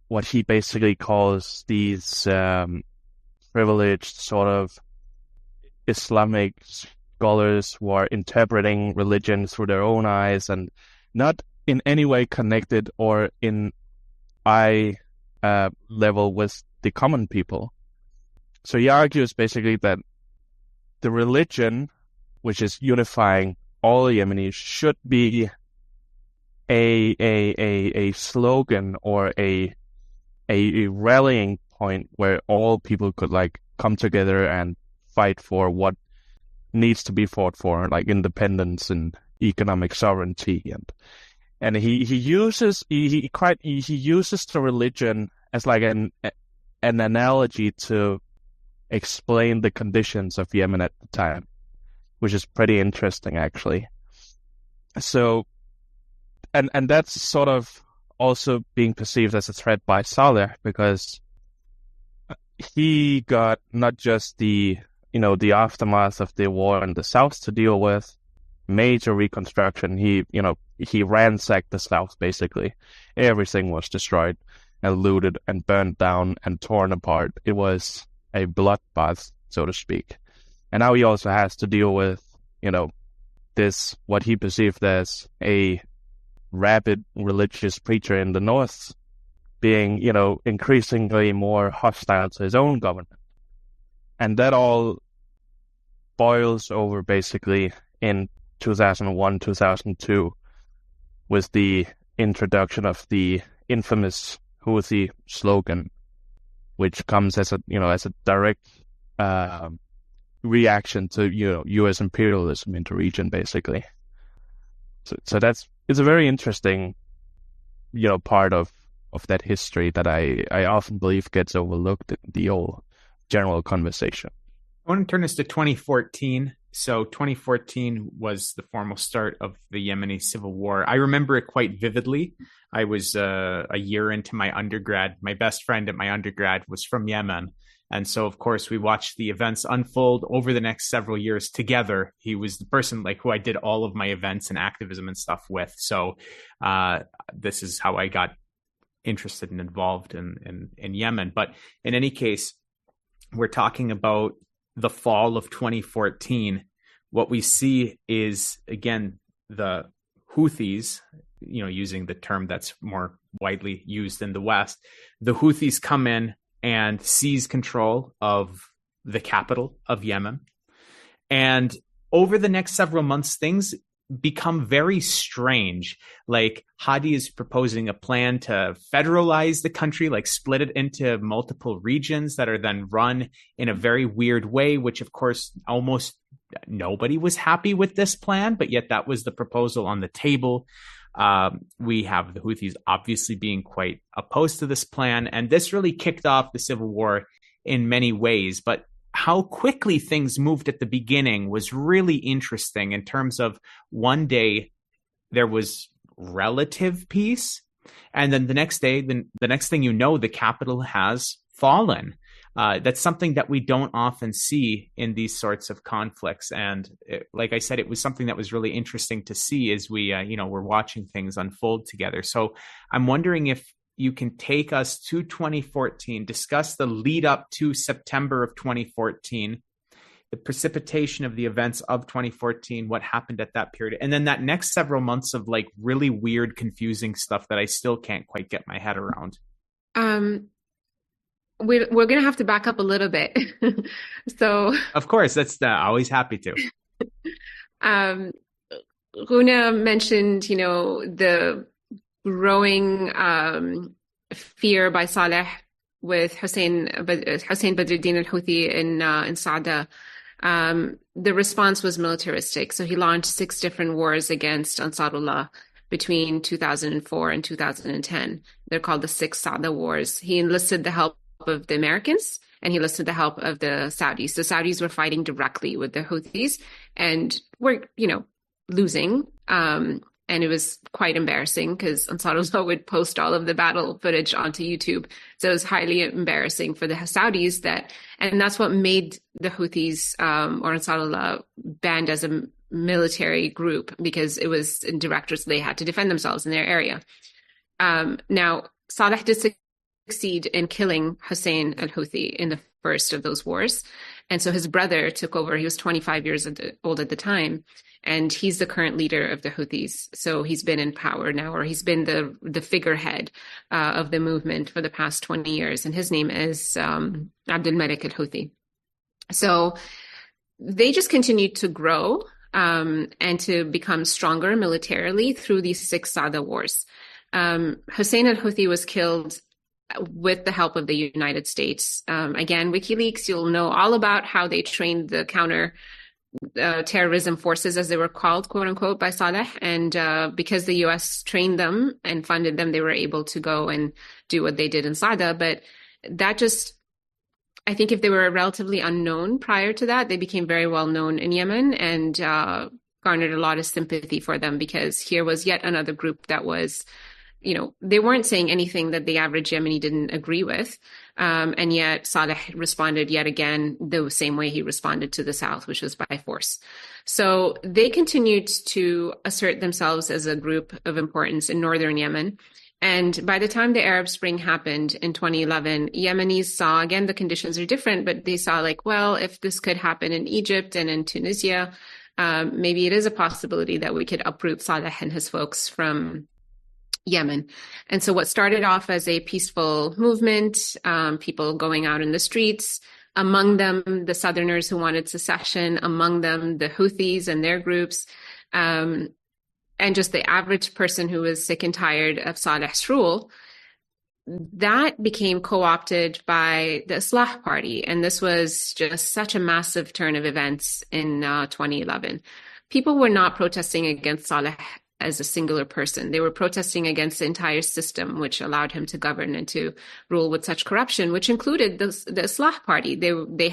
what he basically calls these privileged sort of Islamic scholars who are interpreting religion through their own eyes and not in any way connected or in eye level with the common people. So he argues basically that the religion, which is unifying all Yemenis, should be a slogan or a rallying point where all people could like come together and fight for what needs to be fought for, like independence and economic sovereignty. And he uses the religion as like an analogy to explain the conditions of Yemen at the time, which is pretty interesting actually. So, and that's sort of also being perceived as a threat by Saleh, because he got not just the aftermath of the war in the south to deal with, major reconstruction. He ransacked the south basically. Everything was destroyed and looted and burned down and torn apart. It was a bloodbath, so to speak. And now he also has to deal with, this, what he perceived as a rabid religious preacher in the north being, increasingly more hostile to his own government. And that all boils over basically in 2001, 2002 with the introduction of the infamous Houthi slogan, which comes as a direct reaction to U.S. imperialism in the region, basically. So it's a very interesting part of that history that I often believe gets overlooked in the old general conversation. I want to turn this to 2014. So 2014 was the formal start of the Yemeni civil war. I remember it quite vividly. I was a year into my undergrad. My best friend at my undergrad was from Yemen. And so, of course, we watched the events unfold over the next several years together. He was the person who I did all of my events and activism and stuff with. So this is how I got interested and involved in Yemen. But in any case, we're talking about the fall of 2014. What we see is, again, the Houthis, using the term that's more widely used in the West, the Houthis come in and seize control of the capital of Yemen. And over the next several months, things become very strange. Like Hadi is proposing a plan to federalize the country, like split it into multiple regions that are then run in a very weird way, which of course almost nobody was happy with this plan, but yet that was the proposal on the table. We have the Houthis obviously being quite opposed to this plan, and this really kicked off the civil war in many ways. But how quickly things moved at the beginning was really interesting in terms of one day there was relative peace, and then the next day, the next thing you know, the capital has fallen. That's something that we don't often see in these sorts of conflicts. And like I said, it was something that was really interesting to see as we, we're watching things unfold together. So I'm wondering if you can take us to 2014, discuss the lead up to September of 2014, the precipitation of the events of 2014, what happened at that period, and then that next several months of like really weird, confusing stuff that I still can't quite get my head around. We're going to have to back up a little bit. So, of course, that's always happy to. Runa mentioned, the growing fear by Saleh with Hussein Badruddin al-Houthi in Saada. The response was militaristic. So he launched 6 different wars against Ansarullah between 2004 and 2010. They're called the 6 Saada Wars. He enlisted the help of the Americans, and he enlisted the help of the Saudis. The Saudis were fighting directly with the Houthis and were, losing. And it was quite embarrassing because Ansarullah would post all of the battle footage onto YouTube. So it was highly embarrassing for the Saudis and that's what made the Houthis or Ansarullah banned as a military group, because it was in direct risk. They had to defend themselves in their area. Now, Saleh did succeed in killing Hussein al-Houthi in the first of those wars. And so his brother took over. He was 25 years old at the time. And he's the current leader of the Houthis. So he's been in power now, or he's been the figurehead of the movement for the past 20 years. And his name is Aldanmarki al-Houthi. So they just continued to grow and to become stronger militarily through these 6 Saada wars. Hussein al-Houthi was killed with the help of the United States. Again, WikiLeaks, you'll know all about how they trained the counter terrorism forces, as they were called, quote unquote, by Saleh. And because the US trained them and funded them, they were able to go and do what they did in Sada. But that just, I think if they were relatively unknown prior to that, they became very well known in Yemen and garnered a lot of sympathy for them, because here was yet another group that was, they weren't saying anything that the average Yemeni didn't agree with. And yet Saleh responded yet again the same way he responded to the South, which was by force. So they continued to assert themselves as a group of importance in northern Yemen. And by the time the Arab Spring happened in 2011, Yemenis saw, again, the conditions are different, but they saw like, well, if this could happen in Egypt and in Tunisia, maybe it is a possibility that we could uproot Saleh and his folks from Yemen. And so what started off as a peaceful movement, people going out in the streets, among them the Southerners who wanted secession, among them the Houthis and their groups, and just the average person who was sick and tired of Saleh's rule, that became co-opted by the Islah Party. And this was just such a massive turn of events in 2011. People were not protesting against Saleh as a singular person. They were protesting against the entire system, which allowed him to govern and to rule with such corruption, which included the Islah Party. He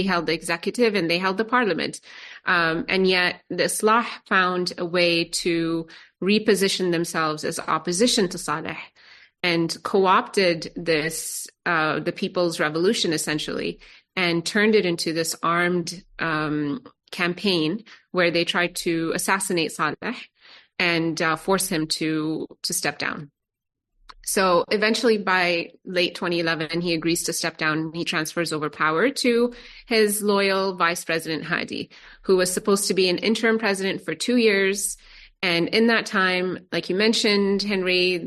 held the executive and they held the parliament. And yet the Islah found a way to reposition themselves as opposition to Saleh and co-opted this, the People's Revolution essentially, and turned it into this armed campaign where they tried to assassinate Saleh and force him to step down. So eventually by late 2011, he agrees to step down. He transfers over power to his loyal Vice President Hadi, who was supposed to be an interim president for 2 years. And in that time, like you mentioned, Henry,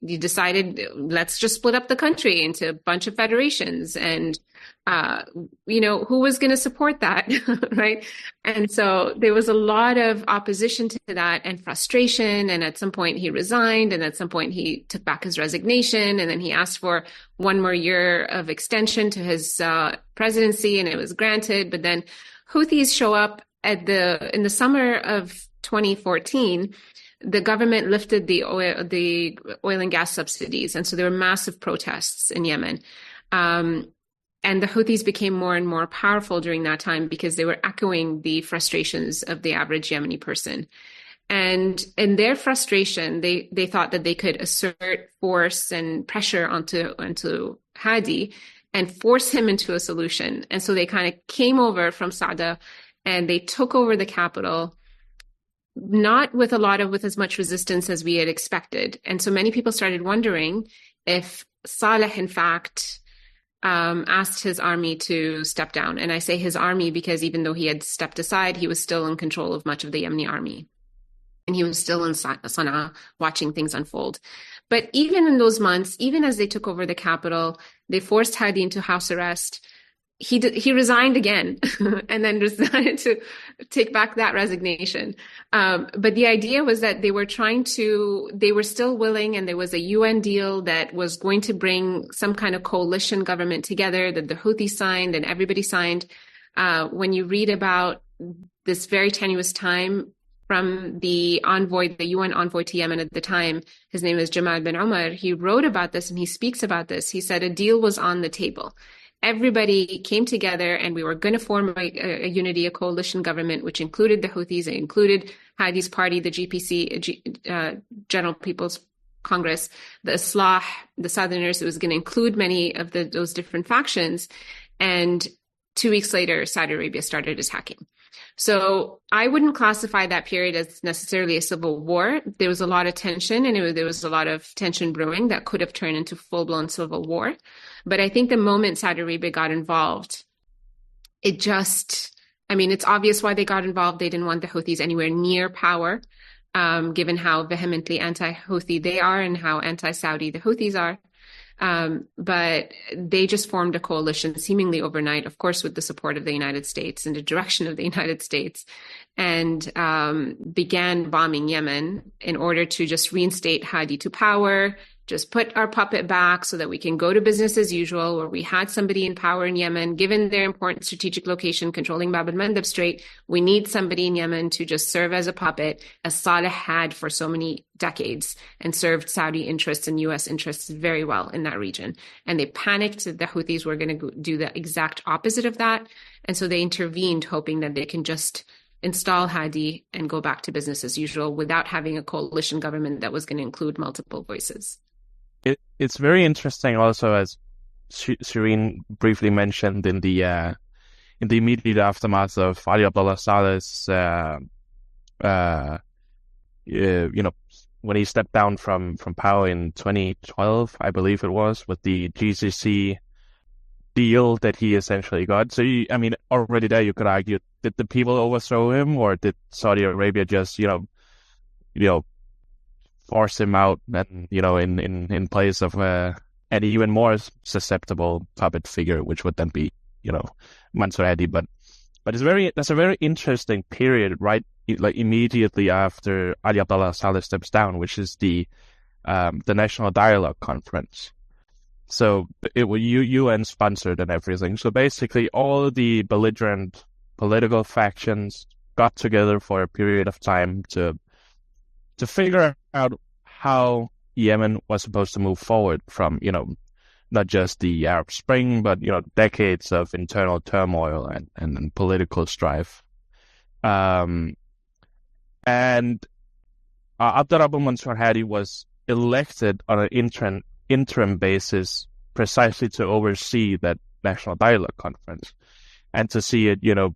you decided, let's just split up the country into a bunch of federations. And who was going to support that, right? And so there was a lot of opposition to that and frustration. And at some point he resigned, and at some point he took back his resignation, and then he asked for 1 more year of extension to his presidency, and it was granted. But then Houthis show up in the summer of 2014. The government lifted the oil and gas subsidies, and so there were massive protests in Yemen. And the Houthis became more and more powerful during that time because they were echoing the frustrations of the average Yemeni person. And in their frustration, they thought that they could assert force and pressure onto Hadi and force him into a solution. And so they kind of came over from Sada and they took over the capital, not with as much resistance as we had expected. And so many people started wondering if Saleh, in fact, asked his army to step down. And I say his army because even though he had stepped aside, he was still in control of much of the Yemeni army. And he was still in Sana'a watching things unfold. But even in those months, even as they took over the capital, they forced Hadi into house arrest. He resigned again and then decided to take back that resignation. But the idea was that they were still willing, and there was a UN deal that was going to bring some kind of coalition government together that the Houthis signed and everybody signed. When you read about this very tenuous time from the UN envoy to Yemen at the time, his name is Jamal bin Umar, he wrote about this and he speaks about this. He said a deal was on the table. Everybody came together and we were going to form a coalition government, which included the Houthis, it included Hadi's party, the GPC, General People's Congress, the Islah, the Southerners. It was going to include many of those different factions. And 2 weeks later, Saudi Arabia started attacking. So I wouldn't classify that period as necessarily a civil war. There was a lot of tension, and there was a lot of tension brewing that could have turned into full-blown civil war. But I think the moment Saudi Arabia got involved, it's obvious why they got involved. They didn't want the Houthis anywhere near power, given how vehemently anti-Houthi they are and how anti-Saudi the Houthis are. But they just formed a coalition seemingly overnight, of course, with the support of the United States and the direction of the United States, and began bombing Yemen in order to just reinstate Hadi to power just put our puppet back so that we can go to business as usual, where we had somebody in power in Yemen, given their important strategic location controlling Bab el-Mandeb Strait. We need somebody in Yemen to just serve as a puppet, as Saleh had for so many decades and served Saudi interests and US interests very well in that region. And they panicked that the Houthis were going to do the exact opposite of that. And so they intervened, hoping that they can just install Hadi and go back to business as usual without having a coalition government that was going to include multiple voices. It's very interesting also, as Shireen briefly mentioned, in the immediate aftermath of Ali Abdullah Saleh's when he stepped down from power in 2012, I believe it was, with the GCC deal that he essentially got. So, already there you could argue, did the people overthrow him, or did Saudi Arabia just, force him out and, in place of an even more susceptible puppet figure, which would then be, Mansour Hadi. But that's a very interesting period, right? Like immediately after Ali Abdullah Saleh steps down, which is the National Dialogue Conference. So it was UN sponsored and everything. So basically all the belligerent political factions got together for a period of time to figure out how Yemen was supposed to move forward from, not just the Arab Spring, but, decades of internal turmoil and political strife. And Abdurrahman Mansour Hadi was elected on an interim basis precisely to oversee that National Dialogue Conference and to see it, to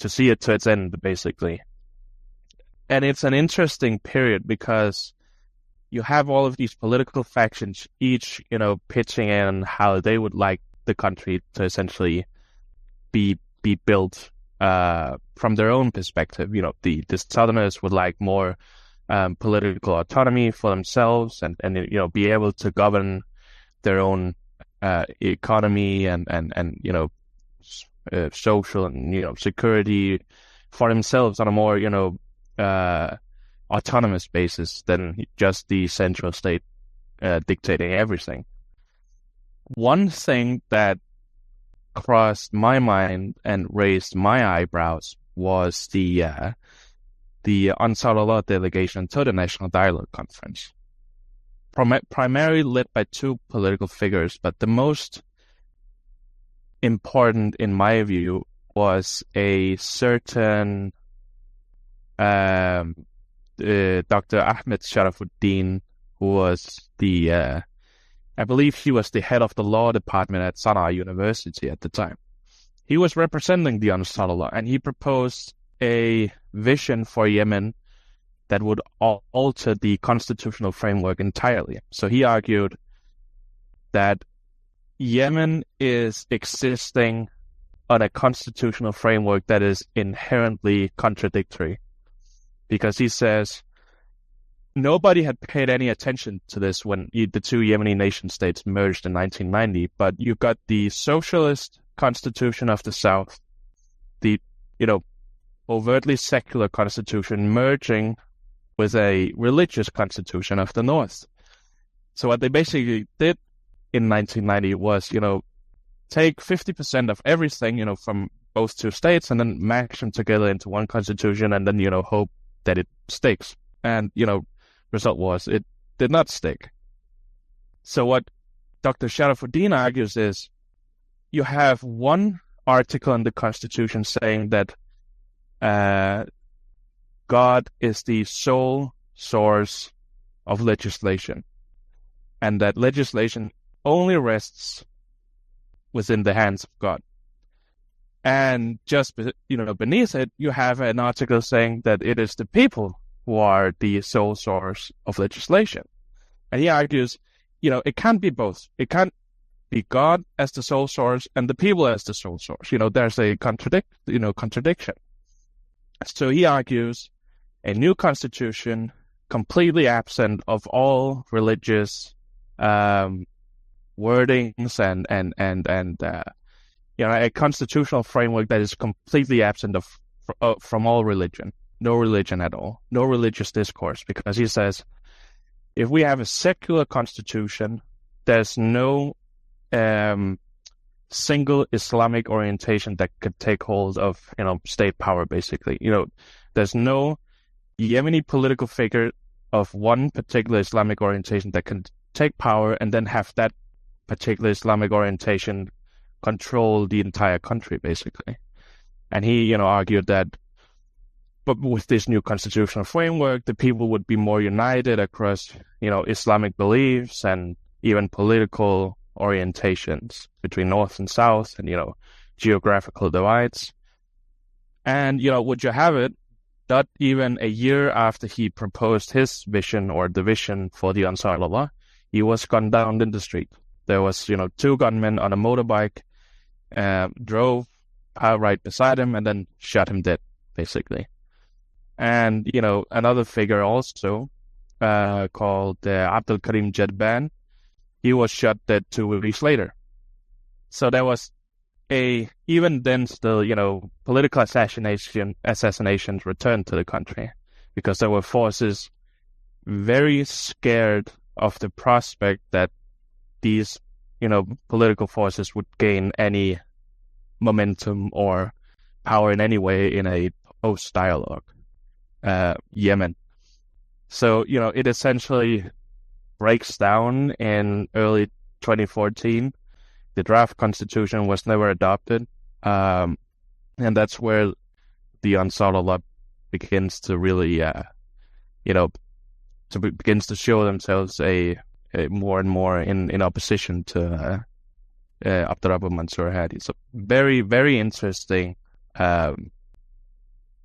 see it to its end, basically. And it's an interesting period because you have all of these political factions, each, pitching in how they would like the country to essentially be built from their own perspective. The Southerners would like more political autonomy for themselves and be able to govern their own economy and social and security for themselves on a more autonomous basis than just the central state dictating everything. One thing that crossed my mind and raised my eyebrows was the Ansar Allah delegation to the National Dialogue Conference, primarily led by two political figures, but the most important, in my view, was a certain Dr. Ahmed Sharafuddin, who was I believe he was the head of the law department at Sana'a University at the time. He was representing the Ansar Allah, and he proposed a vision for Yemen that would alter the constitutional framework entirely. So he argued that Yemen is existing on a constitutional framework that is inherently contradictory, because he says nobody had paid any attention to this when the two Yemeni nation states merged in 1990, but you got the socialist constitution of the South, the overtly secular constitution merging with a religious constitution of the North. So what they basically did in 1990 was, take 50% of everything, from both two states and then mash them together into one constitution and then, hope that it sticks. And, result was it did not stick. So what Dr. Sharafuddin argues is you have one article in the Constitution saying that God is the sole source of legislation, and that legislation only rests within the hands of God. And just beneath it, you have an article saying that it is the people who are the sole source of legislation. And he argues, it can't be both. It can't be God as the sole source and the people as the sole source. There's a contradiction. So he argues a new constitution completely absent of all religious wordings and a constitutional framework that is completely absent from all religion. no religion at all, no religious discourse, because he says, if we have a secular constitution, there's no single Islamic orientation that could take hold of, state power, basically. There's no Yemeni political figure of one particular Islamic orientation that can take power and then have that particular Islamic orientation control the entire country, basically. And he, argued that, but with this new constitutional framework, the people would be more united across, Islamic beliefs and even political orientations between North and South and, geographical divides. And, would you have it, not even a year after he proposed his vision or the vision for the Ansar Allah, he was gunned down in the street. There was, 2 gunmen on a motorbike, drove right beside him and then shot him dead, basically. And, another figure also, called Abdul Karim Jedban, he was shot dead 2 weeks later. So there was even then still, political assassinations returned to the country because there were forces very scared of the prospect that these, political forces would gain any momentum or power in any way in a post-dialogue Yemen. So, it essentially breaks down in early 2014. The draft constitution was never adopted. And that's where the Ansar Allah begins to really, begins to show themselves a more and more in opposition to Abdurrahman Mansour Hadi. So very, very interesting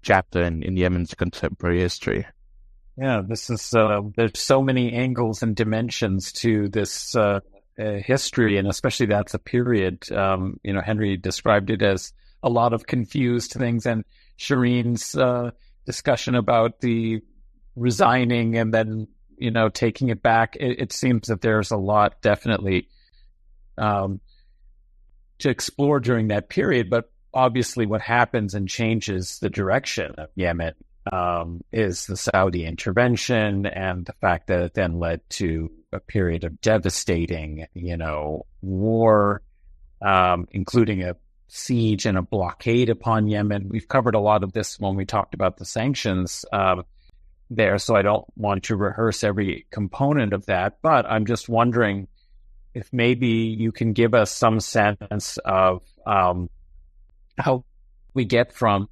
chapter in Yemen's contemporary history. Yeah, this is there's so many angles and dimensions to this history, and especially that's a period. Henry described it as a lot of confused things, and Shireen's discussion about the resigning and then taking it back. It seems that there's a lot definitely to explore during that period, but obviously what happens and changes the direction of Yemen is the Saudi intervention and the fact that it then led to a period of devastating, war, including a siege and a blockade upon Yemen. We've covered a lot of this when we talked about the sanctions there, so I don't want to rehearse every component of that, but I'm just wondering if maybe you can give us some sense of how we get from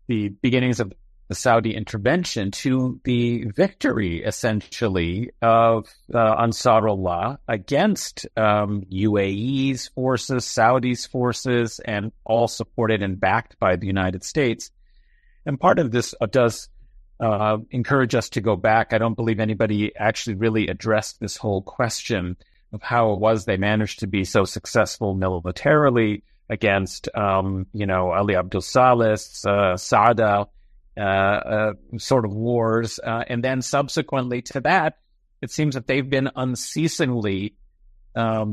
the beginnings of the Saudi intervention to the victory, essentially, of Ansar Allah against UAE's forces, Saudi's forces, and all supported and backed by the United States. And part of this does encourage us to go back. I don't believe anybody actually really addressed this whole question of how it was they managed to be so successful militarily against, Ali Abdul Saleh's, Saada, sort of wars. And then subsequently to that, it seems that they've been unceasingly,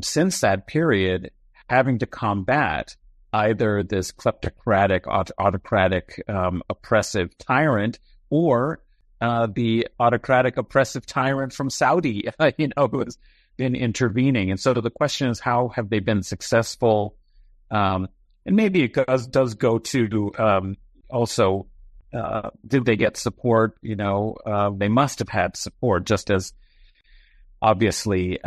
since that period, having to combat either this kleptocratic, autocratic, oppressive tyrant or the autocratic, oppressive tyrant from Saudi, who has been intervening. And so the question is, how have they been successful? And maybe it does go to also, did they get support? They must have had support, just as obviously,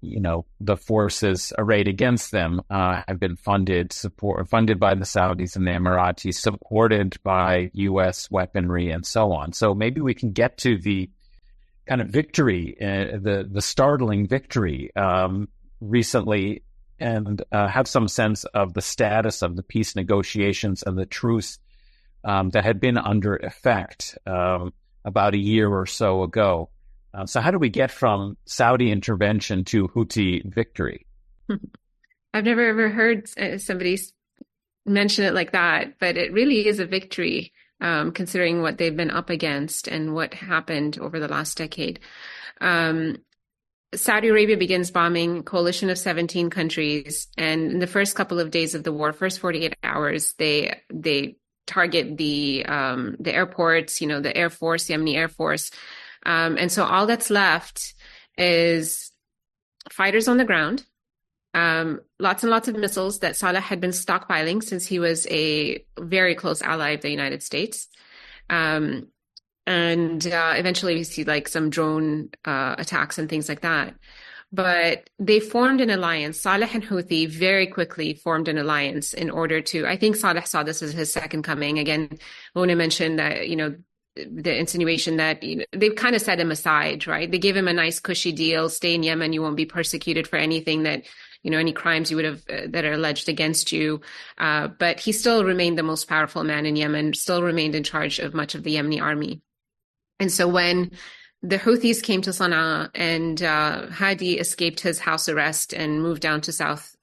the forces arrayed against them have been funded by the Saudis and the Emiratis, supported by U.S. weaponry and so on. So maybe we can get to the kind of victory, the startling victory recently, and have some sense of the status of the peace negotiations and the truce that had been under effect about a year or so ago. So how do we get from Saudi intervention to Houthi victory? I've never ever heard somebody mention it like that, but it really is a victory, considering what they've been up against and what happened over the last decade. Saudi Arabia begins bombing a coalition of 17 countries, and in the first couple of days of the war, first 48 hours, they target the airports, the Air Force, Yemeni Air Force. And so all that's left is fighters on the ground, lots and lots of missiles that Saleh had been stockpiling since he was a very close ally of the United States. And eventually we see like some drone attacks and things like that. But they formed an alliance. Saleh and Houthi very quickly formed an alliance in order to, I think Saleh saw this as his second coming. Again, Mona mentioned that, the insinuation that they've kind of set him aside, right? They gave him a nice cushy deal, stay in Yemen, you won't be persecuted for anything that, any crimes you would have that are alleged against you. But he still remained the most powerful man in Yemen, still remained in charge of much of the Yemeni army. And so when the Houthis came to Sana'a and Hadi escaped his house arrest and moved down to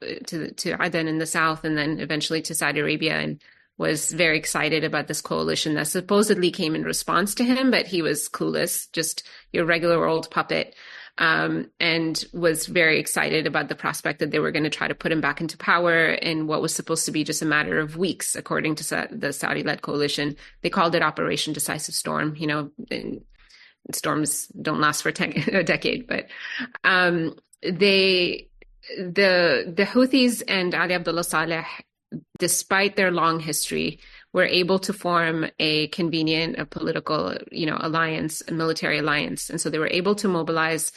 Aden in the south, and then eventually to Saudi Arabia, and was very excited about this coalition that supposedly came in response to him, but he was clueless, just your regular old puppet, and was very excited about the prospect that they were going to try to put him back into power in what was supposed to be just a matter of weeks, according to the Saudi-led coalition. They called it Operation Decisive Storm. Storms don't last for a decade, but the Houthis and Ali Abdullah Saleh, despite their long history, were able to form a political, alliance, a military alliance. And so they were able to mobilize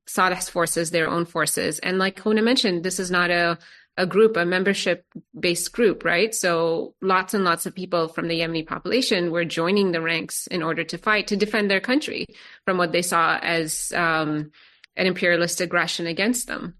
Saleh's forces, their own forces. And like Hona mentioned, this is not a membership-based group, right? So lots and lots of people from the Yemeni population were joining the ranks in order to fight, to defend their country from what they saw as an imperialist aggression against them,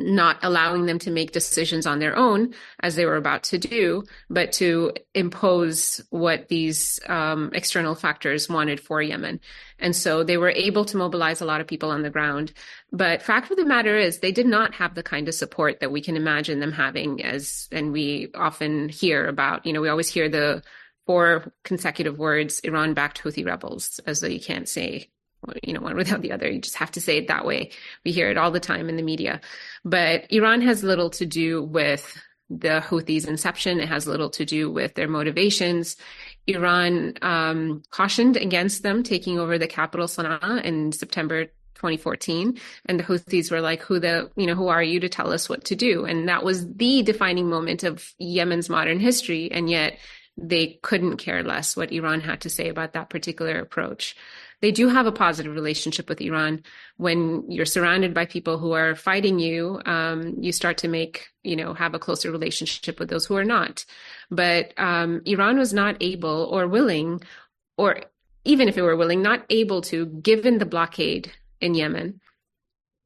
not allowing them to make decisions on their own as they were about to do, but to impose what these external factors wanted for Yemen. And so they were able to mobilize a lot of people on the ground. But fact of the matter is they did not have the kind of support that we can imagine them having, and we often hear about, we always hear the 4 consecutive words, Iran-backed Houthi rebels, as though you can't say one without the other. You just have to say it that way. We hear it all the time in the media. But Iran has little to do with the Houthis' inception. It has little to do with their motivations. Iran cautioned against them taking over the capital Sana'a in September 2014. And the Houthis were like, who are you to tell us what to do? And that was the defining moment of Yemen's modern history. And yet they couldn't care less what Iran had to say about that particular approach. They do have a positive relationship with Iran. When you're surrounded by people who are fighting you, you start to have a closer relationship with those who are not. But Iran was not able or willing, or even if it were willing, not able to, given the blockade in Yemen,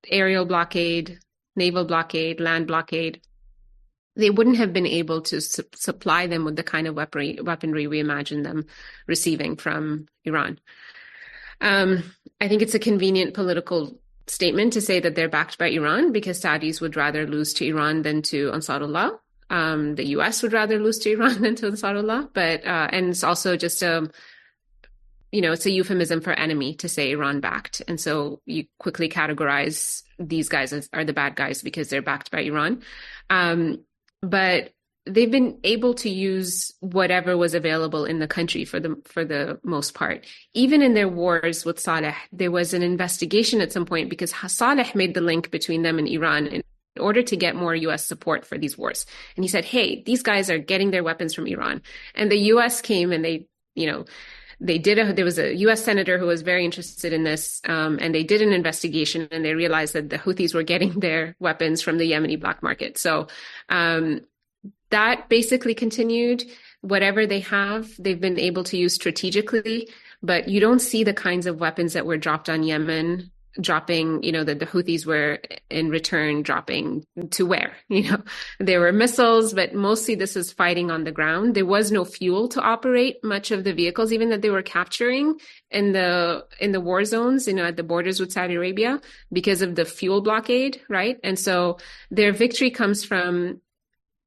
aerial blockade, naval blockade, land blockade, they wouldn't have been able to supply them with the kind of weaponry we imagine them receiving from Iran. I think it's a convenient political statement to say that they're backed by Iran because Saudis would rather lose to Iran than to Ansarullah. The US would rather lose to Iran than to Ansarullah. But, and it's also just it's a euphemism for enemy to say Iran backed. And so you quickly categorize these guys as are the bad guys because they're backed by Iran. But they've been able to use whatever was available in the country for the most part. Even in their wars with Saleh, there was an investigation at some point because Saleh made the link between them and Iran in order to get more U.S. support for these wars. And he said, hey, these guys are getting their weapons from Iran. And the U.S. came and there was a U.S. senator who was very interested in this, and they did an investigation and they realized that the Houthis were getting their weapons from the Yemeni black market. So that basically continued. Whatever they have, they've been able to use strategically, but you don't see the kinds of weapons that were dropped on Yemen, that the Houthis were in return dropping to where, there were missiles, but mostly this is fighting on the ground. There was no fuel to operate much of the vehicles, even that they were capturing in the war zones, at the borders with Saudi Arabia because of the fuel blockade, right? And so their victory comes from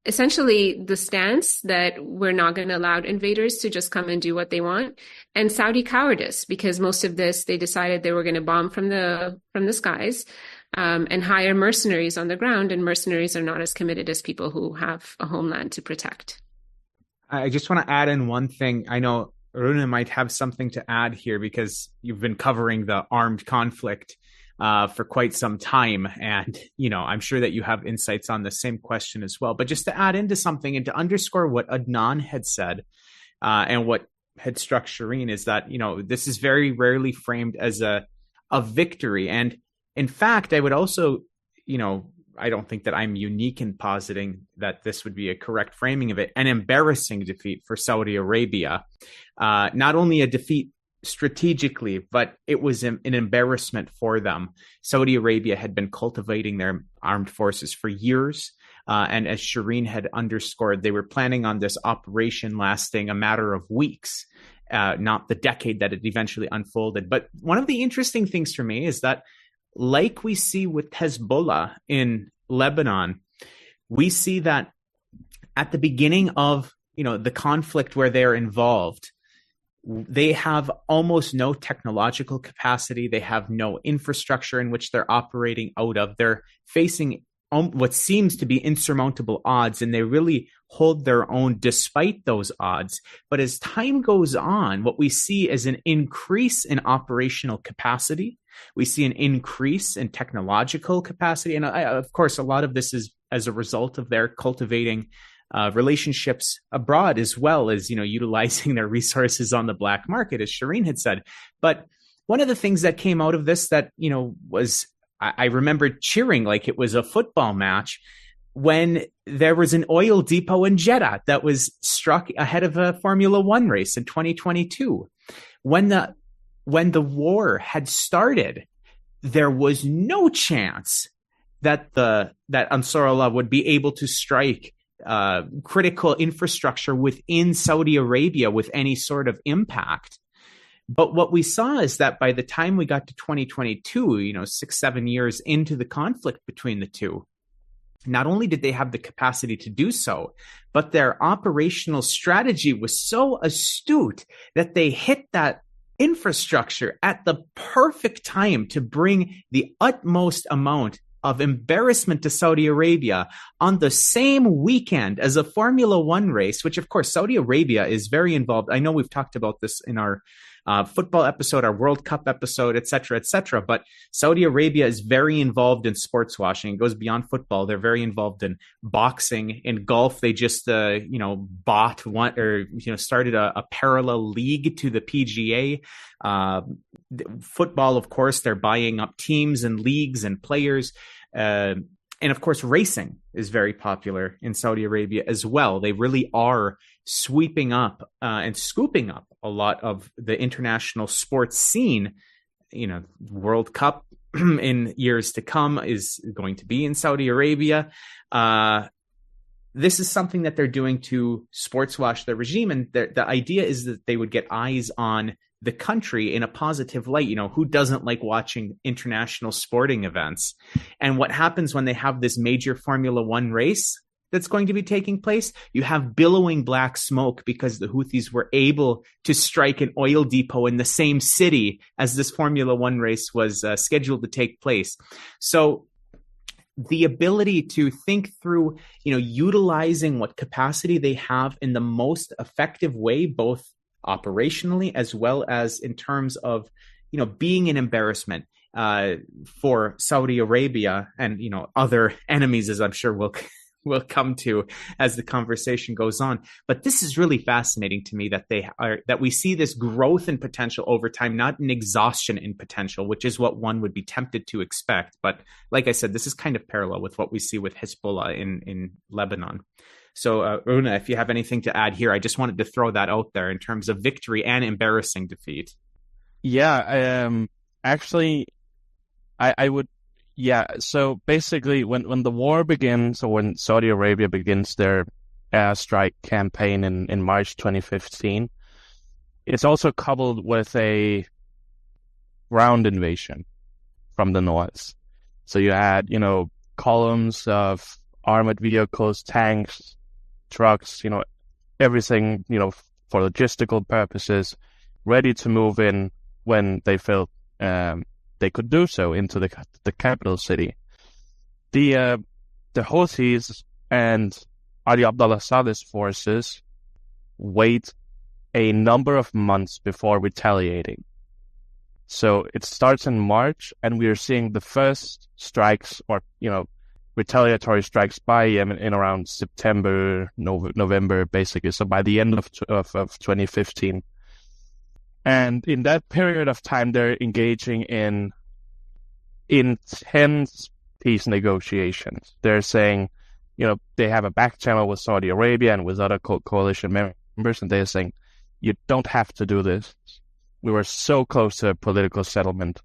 essentially the stance that we're not going to allow invaders to just come and do what they want, and Saudi cowardice, because most of this, they decided they were going to bomb from the skies and hire mercenaries on the ground, and mercenaries are not as committed as people who have a homeland to protect. I just want to add in one thing. I know Rune might have something to add here because you've been covering the armed conflict for quite some time. And, I'm sure that you have insights on the same question as well. But just to add into something and to underscore what Adnan had said and what had struck Shireen is that, this is very rarely framed as a victory. And in fact, I would also, I don't think that I'm unique in positing that this would be a correct framing of it, an embarrassing defeat for Saudi Arabia. Not only a defeat strategically, but it was an embarrassment for them. Saudi Arabia had been cultivating their armed forces for years. And as Shireen had underscored, they were planning on this operation lasting a matter of weeks, not the decade that it eventually unfolded. But one of the interesting things for me is that, like we see with Hezbollah in Lebanon, we see that at the beginning of the conflict where they're involved, they have almost no technological capacity. They have no infrastructure in which they're operating out of. They're facing what seems to be insurmountable odds, and they really hold their own despite those odds. But as time goes on, what we see is an increase in operational capacity. We see an increase in technological capacity. And of course, a lot of this is as a result of their cultivating relationships abroad, as well as, utilizing their resources on the black market, as Shireen had said. But one of the things that came out of this that, was I remember cheering like it was a football match when there was an oil depot in Jeddah that was struck ahead of a Formula One race in 2022. When the war had started, there was no chance that Ansarullah would be able to strike critical infrastructure within Saudi Arabia with any sort of impact. But what we saw is that by the time we got to 2022, 6-7 years into the conflict between the two, not only did they have the capacity to do so, but their operational strategy was so astute that they hit that infrastructure at the perfect time to bring the utmost amount of embarrassment to Saudi Arabia on the same weekend as a Formula One race, which of course Saudi Arabia is very involved. I know we've talked about this in our football episode, our World Cup episode, et cetera, but Saudi Arabia is very involved in sports washing. It goes beyond football. They're very involved in boxing, in golf. They just, bought one or, started a parallel league to the PGA. Football, of course, they're buying up teams and leagues and players. And of course, racing is very popular in Saudi Arabia as well. They really are sweeping up and scooping up a lot of the international sports scene. World Cup in years to come is going to be in Saudi Arabia. This is something that they're doing to sports wash the regime. And the idea is that they would get eyes on the country in a positive light. Who doesn't like watching international sporting events? And what happens when they have this major Formula One race that's going to be taking place? You have billowing black smoke because the Houthis were able to strike an oil depot in the same city as this Formula One race was scheduled to take place. So the ability to think through, utilizing what capacity they have in the most effective way, both operationally as well as in terms of, being an embarrassment for Saudi Arabia and, other enemies, as I'm sure we'll come to as the conversation goes on. But this is really fascinating to me that we see this growth in potential over time, not an exhaustion in potential, which is what one would be tempted to expect. But like I said, this is kind of parallel with what we see with Hezbollah in Lebanon. So, Rune, if you have anything to add here, I just wanted to throw that out there in terms of victory and embarrassing defeat. Yeah, actually, I would. Yeah, so basically, when the war begins, or when Saudi Arabia begins their airstrike campaign in March 2015, it's also coupled with a ground invasion from the north. So you had, columns of armored vehicles, tanks, trucks, everything, for logistical purposes, ready to move in when they felt they could do so into the capital city. The Houthis and Ali Abdullah Saleh's forces wait a number of months before retaliating. So it starts in March, and we are seeing the first strikes or, retaliatory strikes by Yemen in around September, November, basically. So by the end of 2015. And in that period of time, they're engaging in intense peace negotiations. They're saying, they have a back channel with Saudi Arabia and with other coalition members, and they're saying, you don't have to do this. We were so close to a political settlement.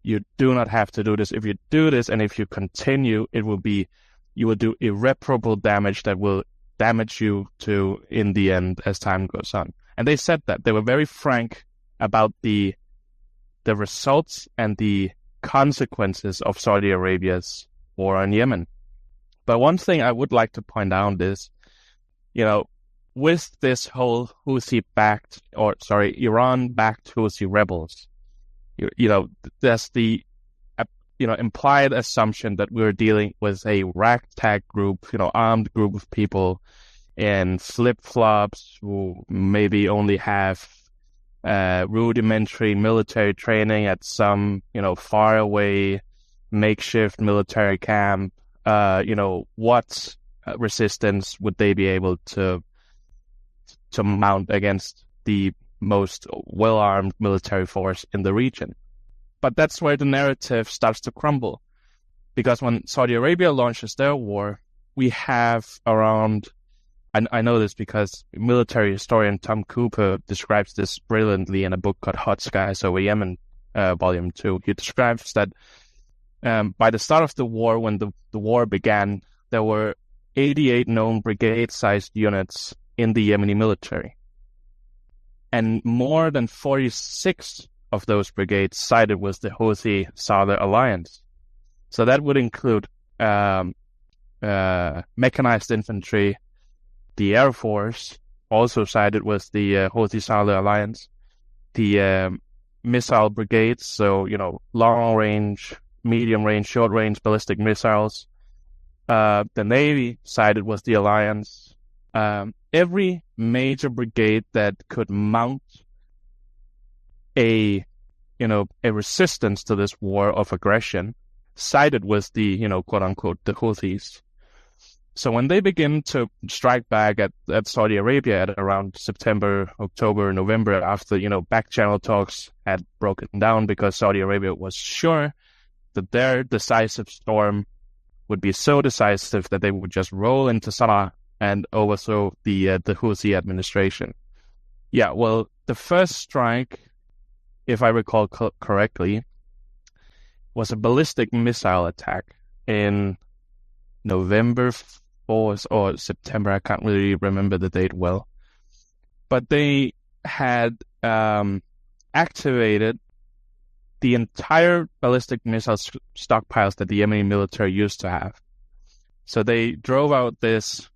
You do not have to do this. If you do this and if you continue, you will do irreparable damage that will damage you to in the end as time goes on. And they said that. They were very frank about the results and the consequences of Saudi Arabia's war on Yemen. But one thing I would like to point out is, with this whole Iran-backed Houthi rebels, there's the implied assumption that we're dealing with a ragtag group, armed group of people in flip-flops who maybe only have rudimentary military training at some, far away makeshift military camp. What resistance would they be able to mount against the most well-armed military force in the region? But that's where the narrative starts to crumble. Because when Saudi Arabia launches their war, we have around, and I know this because military historian Tom Cooper describes this brilliantly in a book called Hot Skies Over Yemen, Volume 2. He describes that by the start of the war, when the war began, there were 88 known brigade-sized units in the Yemeni military. And more than 46 of those brigades sided with the Houthi Southern Alliance. So that would include mechanized infantry, the Air Force also sided with the Houthi Southern Alliance, the missile brigades, so, long range, medium range, short range ballistic missiles. The Navy sided with the alliance. Every major brigade that could mount a resistance to this war of aggression sided with the, quote unquote, the Houthis. So when they begin to strike back at Saudi Arabia at around September, October, November, after, back channel talks had broken down because Saudi Arabia was sure that their decisive storm would be so decisive that they would just roll into Sana'a and overthrow the Houthi administration. Yeah, well, the first strike, if I recall correctly, was a ballistic missile attack in November 4th or September. I can't really remember the date well. But they had activated the entire ballistic missile stockpiles that the Yemeni military used to have. So they drove out this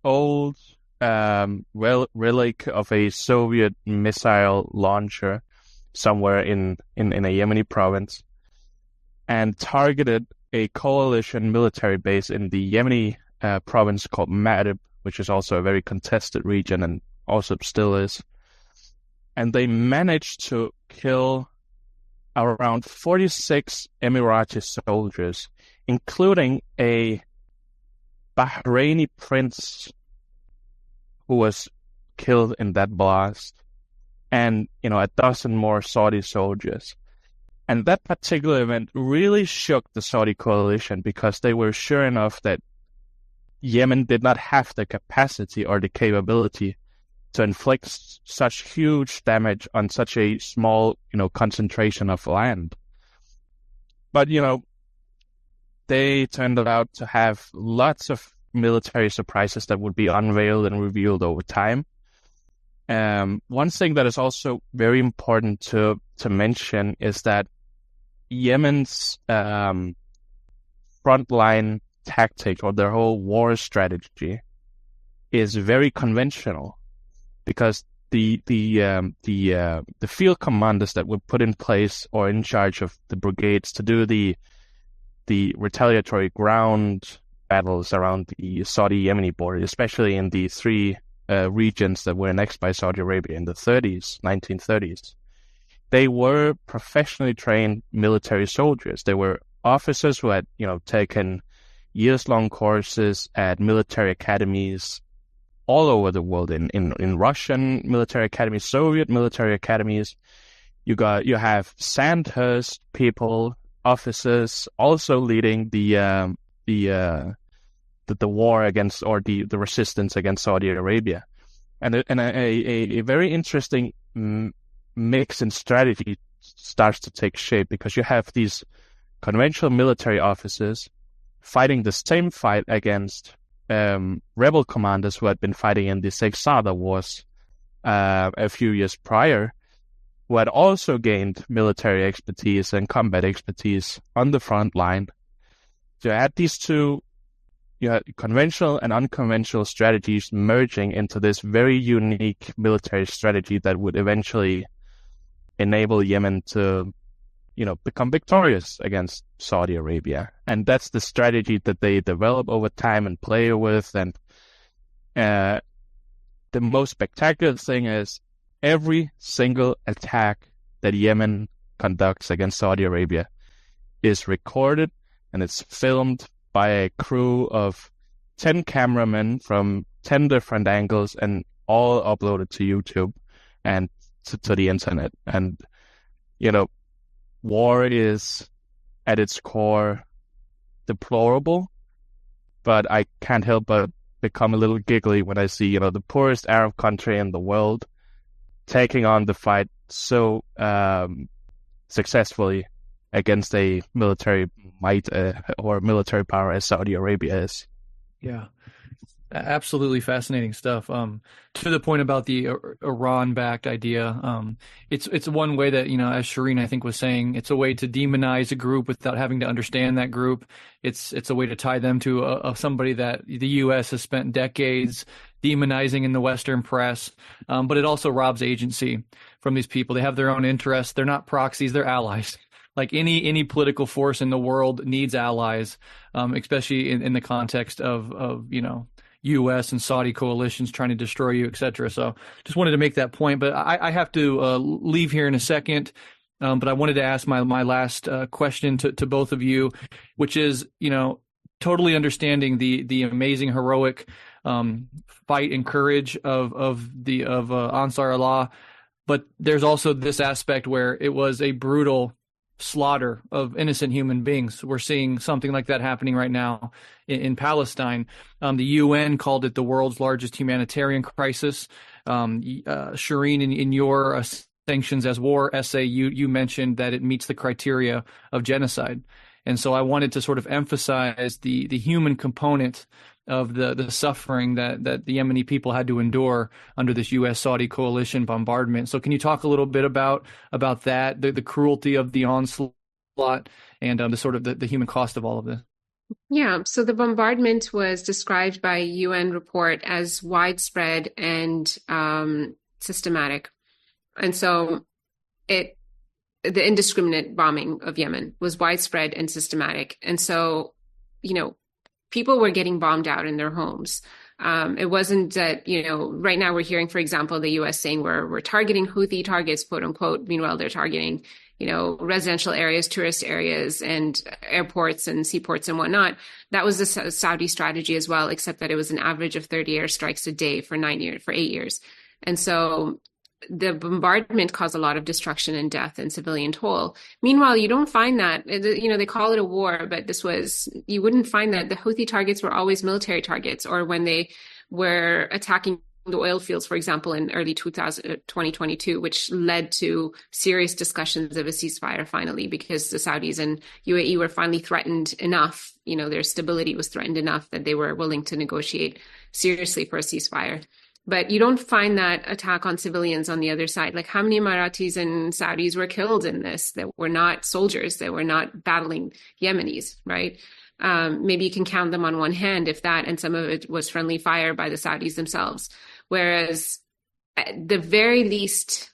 old relic of a Soviet missile launcher somewhere in a Yemeni province and targeted a coalition military base in the Yemeni province called Ma'rib, which is also a very contested region and also still is. And they managed to kill around 46 Emirati soldiers, including a Bahraini prince who was killed in that blast, and, a dozen more Saudi soldiers. And that particular event really shook the Saudi coalition because they were sure enough that Yemen did not have the capacity or the capability to inflict such huge damage on such a small, concentration of land. But, they turned out to have lots of military surprises that would be unveiled and revealed over time. One thing that is also very important to mention is that Yemen's frontline tactic or their whole war strategy is very conventional, because the field commanders that were put in place or in charge of the brigades to do the retaliatory ground battles around the Saudi-Yemeni border, especially in the three regions that were annexed by Saudi Arabia in the 1930s. They were professionally trained military soldiers. They were officers who had, taken years-long courses at military academies all over the world, in Russian military academies, Soviet military academies. You have Sandhurst people, officers, also leading the war against, or the resistance against Saudi Arabia, and a very interesting mix in strategy starts to take shape, because you have these conventional military officers fighting the same fight against rebel commanders who had been fighting in the Sexada Wars a few years prior, who had also gained military expertise and combat expertise on the front line. So you had these two, you had conventional and unconventional strategies merging into this very unique military strategy that would eventually enable Yemen to, become victorious against Saudi Arabia. And that's the strategy that they develop over time and play with. And the most spectacular thing is every single attack that Yemen conducts against Saudi Arabia is recorded, and it's filmed by a crew of 10 cameramen from 10 different angles, and all uploaded to YouTube and to the internet. And, war is at its core deplorable, but I can't help but become a little giggly when I see, the poorest Arab country in the world taking on the fight so successfully against a military might or military power as Saudi Arabia is. Yeah, absolutely fascinating stuff. To the point about the Iran-backed idea, it's one way that, as Shireen, I think, was saying, it's a way to demonize a group without having to understand that group. It's a way to tie them to somebody that the U.S. has spent decades demonizing in the Western press. But it also robs agency from these people. They have their own interests. They're not proxies. They're allies. Like any political force in the world needs allies, especially in the context of U.S. and Saudi coalitions trying to destroy you, et cetera. So just wanted to make that point. But I have to leave here in a second. But I wanted to ask my last question to both of you, which is, totally understanding the amazing heroic fight and courage of Ansar Allah, but there's also this aspect where it was a brutal slaughter of innocent human beings. We're seeing something like that happening right now in Palestine. The UN called it the world's largest humanitarian crisis. Shireen, in your sanctions as war essay, you mentioned that it meets the criteria of genocide. And so I wanted to sort of emphasize the human component of the suffering that the Yemeni people had to endure under this U.S.-Saudi coalition bombardment. So can you talk a little bit about that, the cruelty of the onslaught, and the sort of the human cost of all of this? Yeah, so the bombardment was described by a UN report as widespread and systematic. And so the indiscriminate bombing of Yemen was widespread and systematic. And so, people were getting bombed out in their homes. It wasn't that, right now we're hearing, for example, the U.S. saying we're targeting Houthi targets, quote unquote. Meanwhile, they're targeting, residential areas, tourist areas, and airports and seaports and whatnot. That was the Saudi strategy as well, except that it was an average of 30 airstrikes a day for 8 years. And so the bombardment caused a lot of destruction and death and civilian toll. Meanwhile, you don't find that, they call it a war, but you wouldn't find that the Houthi targets were always military targets, or when they were attacking the oil fields, for example, in early 2022, which led to serious discussions of a ceasefire finally, because the Saudis and UAE were finally threatened enough, their stability was threatened enough that they were willing to negotiate seriously for a ceasefire. But you don't find that attack on civilians on the other side. Like, how many Emiratis and Saudis were killed in this that were not soldiers, that were not battling Yemenis, right? Maybe you can count them on one hand, if that, and some of it was friendly fire by the Saudis themselves. Whereas at the very least,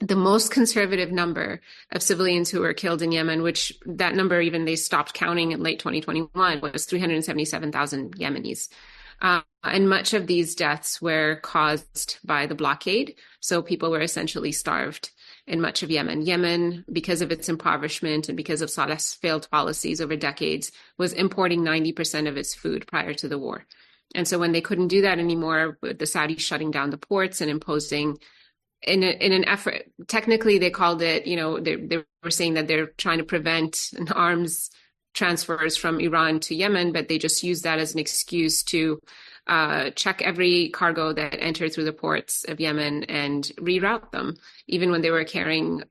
the most conservative number of civilians who were killed in Yemen, which that number even they stopped counting in late 2021, was 377,000 Yemenis. And much of these deaths were caused by the blockade. So people were essentially starved in much of Yemen. Yemen, because of its impoverishment and because of Saleh's failed policies over decades, was importing 90% of its food prior to the war. And so when they couldn't do that anymore, with the Saudis shutting down the ports and imposing in an effort, technically they called it, they were saying that they're trying to prevent an arms transfers from Iran to Yemen, but they just used that as an excuse to check every cargo that entered through the ports of Yemen and reroute them, even when they were carrying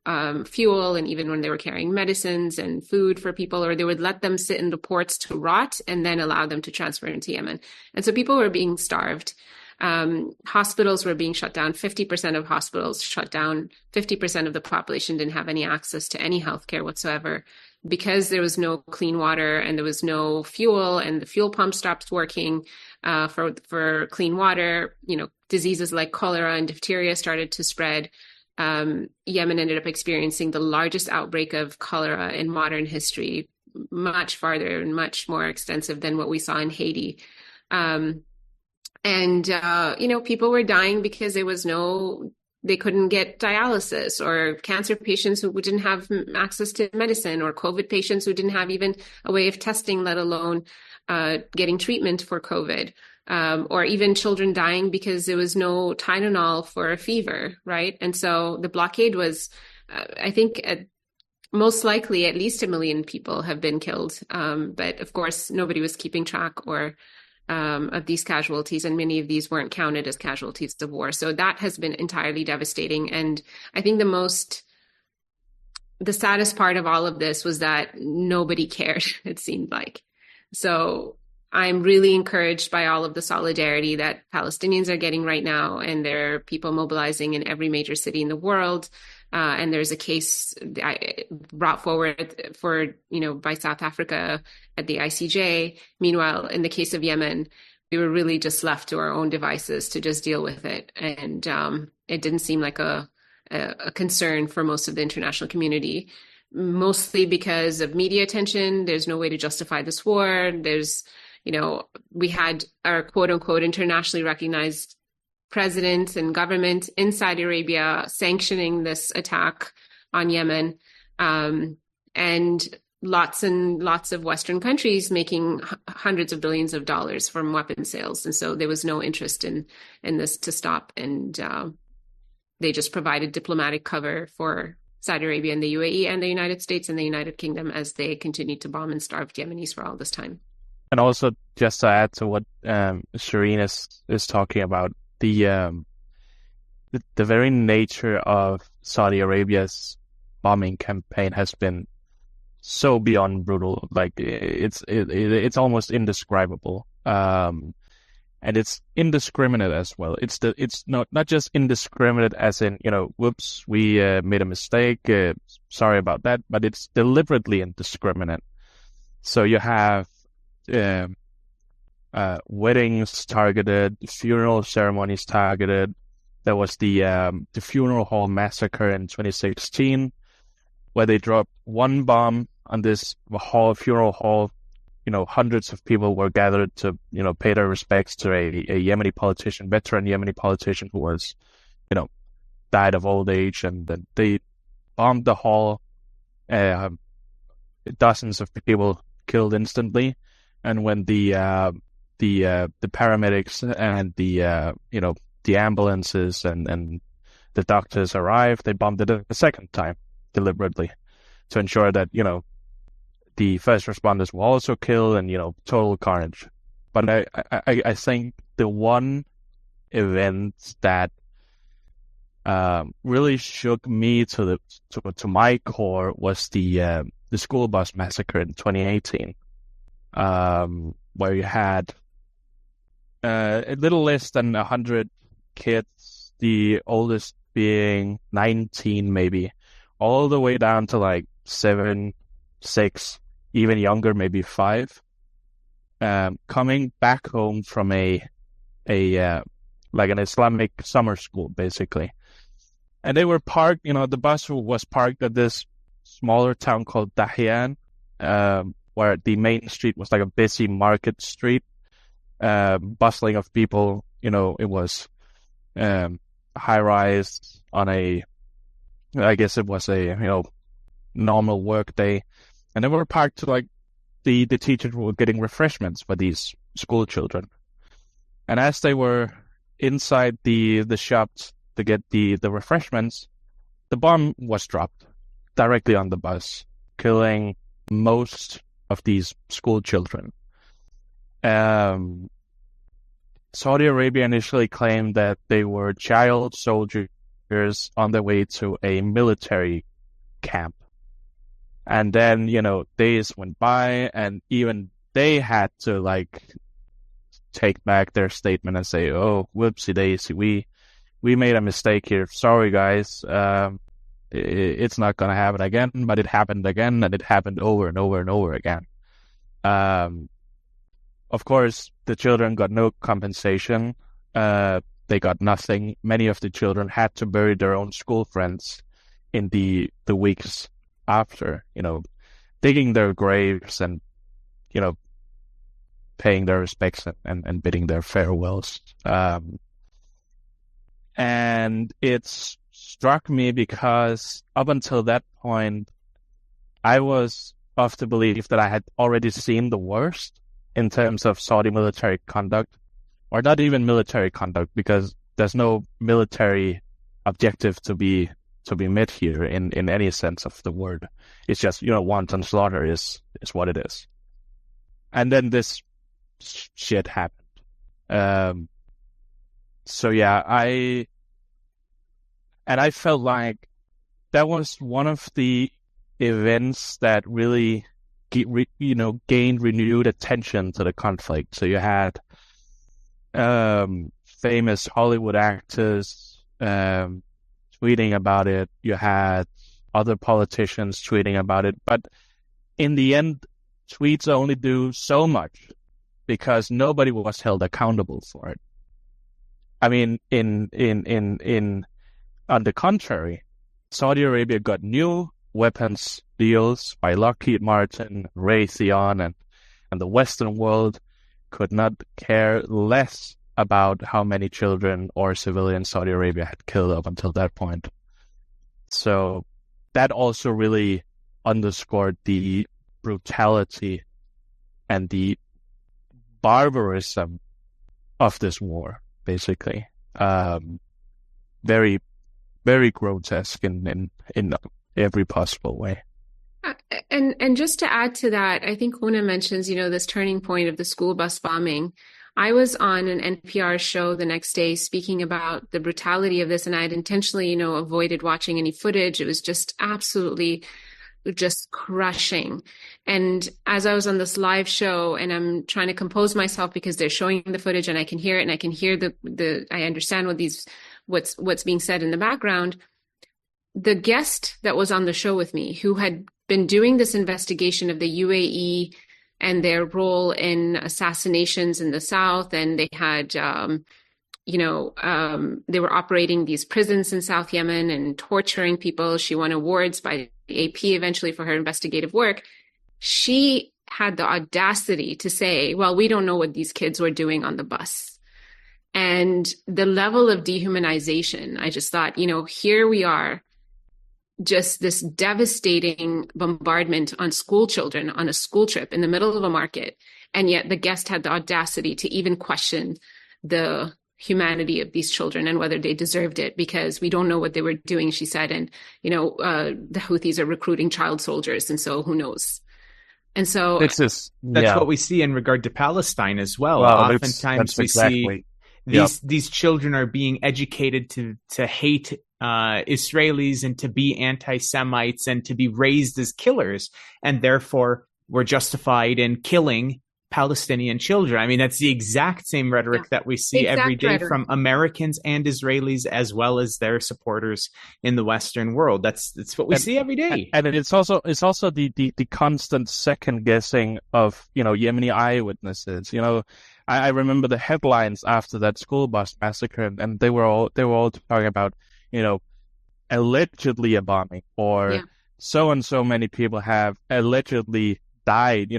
fuel and even when they were carrying medicines and food for people, or they would let them sit in the ports to rot and then allow them to transfer into Yemen. And so people were being starved. Hospitals were being shut down. 50% of hospitals shut down. 50% of the population didn't have any access to any healthcare whatsoever because there was no clean water and there was no fuel, and the fuel pump stopped working for clean water. Diseases like cholera and diphtheria started to spread. Yemen ended up experiencing the largest outbreak of cholera in modern history, much farther and much more extensive than what we saw in Haiti. People were dying because they couldn't get dialysis, or cancer patients who didn't have access to medicine, or COVID patients who didn't have even a way of testing, let alone getting treatment for COVID, or even children dying because there was no Tylenol for a fever, right? And so the blockade was, I think, most likely at least 1 million people have been killed. But of course, nobody was keeping track of these casualties, and many of these weren't counted as casualties of war. So that has been entirely devastating. And I think the saddest part of all of this was that nobody cared, it seemed like. So I'm really encouraged by all of the solidarity that Palestinians are getting right now, and there are people mobilizing in every major city in the world. And there's a case brought forward by South Africa at the ICJ. Meanwhile, in the case of Yemen, we were really just left to our own devices to just deal with it. And it didn't seem like a concern for most of the international community, mostly because of media attention. There's no way to justify this war. We had our quote unquote internationally recognized president and government in Saudi Arabia sanctioning this attack on Yemen, and lots of Western countries making hundreds of billions of dollars from weapon sales. And so there was no interest in this to stop. And they just provided diplomatic cover for Saudi Arabia and the UAE and the United States and the United Kingdom as they continued to bomb and starve Yemenis for all this time. And also, just to add to what Shireen is talking about, the very nature of Saudi Arabia's bombing campaign has been so beyond brutal. Like it's almost indescribable, and it's indiscriminate as well. It's not just indiscriminate as in whoops, we made a mistake, sorry about that, but it's deliberately indiscriminate. So you have weddings targeted, funeral ceremonies targeted. There was the funeral hall massacre in 2016, where they dropped one bomb on this funeral hall. Hundreds of people were gathered to pay their respects to a Yemeni politician, veteran Yemeni politician who was died of old age, and then they bombed the hall. Dozens of people killed instantly, and when the paramedics and the ambulances and the doctors arrived, they bombed it a second time deliberately to ensure that the first responders were also killed, and total carnage. But I think the one event that really shook me to my core was the school bus massacre in 2018, where you had a little less than 100 kids, the oldest being 19 maybe, all the way down to like 7, 6, even younger, maybe 5, coming back home from a like an Islamic summer school, basically. And they were parked, the bus was parked at this smaller town called Dahian, where the main street was like a busy market street. bustling of people. It was high rise on I guess it was a normal work day, and they were parked to like the teachers were getting refreshments for these school children, and as they were inside the shops to get the refreshments, the bomb was dropped directly on the bus, killing most of these school children. Saudi Arabia initially claimed that they were child soldiers on their way to a military camp. And then, days went by, and even they had to like take back their statement and say, "Oh, whoopsie daisy, we made a mistake here. Sorry, guys. It's not gonna happen again." But it happened again, and it happened over and over and over again. Of course, the children got no compensation. They got nothing. Many of the children had to bury their own school friends in the weeks after, digging their graves and, paying their respects and bidding their farewells. And it struck me because up until that point, I was of the belief that I had already seen the worst in terms of Saudi military conduct, or not even military conduct, because there's no military objective to be met here in any sense of the word. It's just, wanton slaughter is what it is. And then this shit happened. So yeah, I felt like that was one of the events that really gained renewed attention to the conflict. So you had famous Hollywood actors tweeting about it. You had other politicians tweeting about it. But in the end, tweets only do so much because nobody was held accountable for it. I mean, on the contrary, Saudi Arabia got new weapons deals by Lockheed Martin, Raytheon, and the Western world could not care less about how many children or civilians Saudi Arabia had killed up until that point. So that also really underscored the brutality and the barbarism of this war, basically. Very, very grotesque in every possible way. And just to add to that, I think Una mentions, this turning point of the school bus bombing. I was on an NPR show the next day speaking about the brutality of this, and I had intentionally, avoided watching any footage. It was just absolutely just crushing. And as I was on this live show, and I'm trying to compose myself because they're showing the footage and I can hear it, and I can hear I understand what's being said in the background. The guest that was on the show with me, who had been doing this investigation of the UAE and their role in assassinations in the South, and they had, they were operating these prisons in South Yemen and torturing people. She won awards by the AP eventually for her investigative work. She had the audacity to say, well, we don't know what these kids were doing on the bus. And the level of dehumanization, I just thought, here we are, just this devastating bombardment on school children on a school trip in the middle of a market. And yet the guest had the audacity to even question the humanity of these children and whether they deserved it, because we don't know what they were doing, she said. And, the Houthis are recruiting child soldiers. And so who knows? And so that's what we see in regard to Palestine as well. Oftentimes we exactly. see these children are being educated to hate Israelis and to be anti-Semites and to be raised as killers, and therefore we're justified in killing Palestinian children. I mean, that's the exact same rhetoric that we see every day from Americans and Israelis, as well as their supporters in the Western world. That's what we see every day. And it's also the constant second guessing of Yemeni eyewitnesses. I remember the headlines after that school bus massacre, and they were all talking about allegedly a bombing, or so and so many people have allegedly died.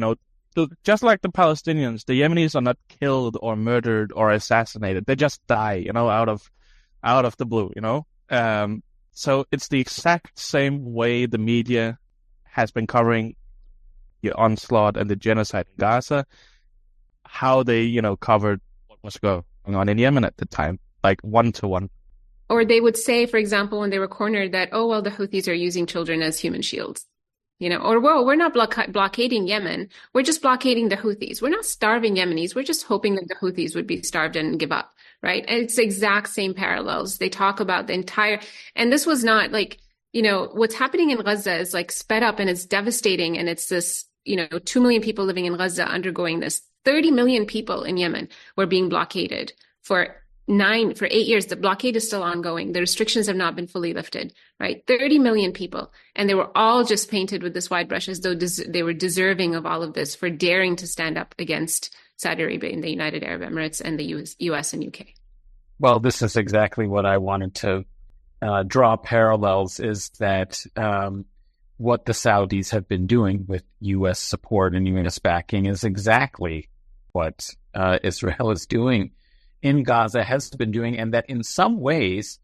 just like the Palestinians, the Yemenis are not killed or murdered or assassinated. They just die, out of the blue, So it's the exact same way the media has been covering the onslaught and the genocide in Gaza, how they, covered what was going on in Yemen at the time, like 1-to-1. Or they would say, for example, when they were cornered that, oh, well, the Houthis are using children as human shields. Or, well, we're not blockading Yemen. We're just blockading the Houthis. We're not starving Yemenis. We're just hoping that the Houthis would be starved and give up, right? And it's the exact same parallels. They talk about the entire, and this was not like, what's happening in Gaza is like sped up and it's devastating. And it's this, 2 million people living in Gaza undergoing this. 30 million people in Yemen were being blockaded for 8 years. The blockade is still ongoing. The restrictions have not been fully lifted, right? 30 million people. And they were all just painted with this wide brush as though they were deserving of all of this for daring to stand up against Saudi Arabia and the United Arab Emirates and the US and UK. Well, this is exactly what I wanted to draw parallels, is that what the Saudis have been doing with U.S. support and U.S. backing is exactly what Israel is doing in Gaza, has been doing, and that in some ways,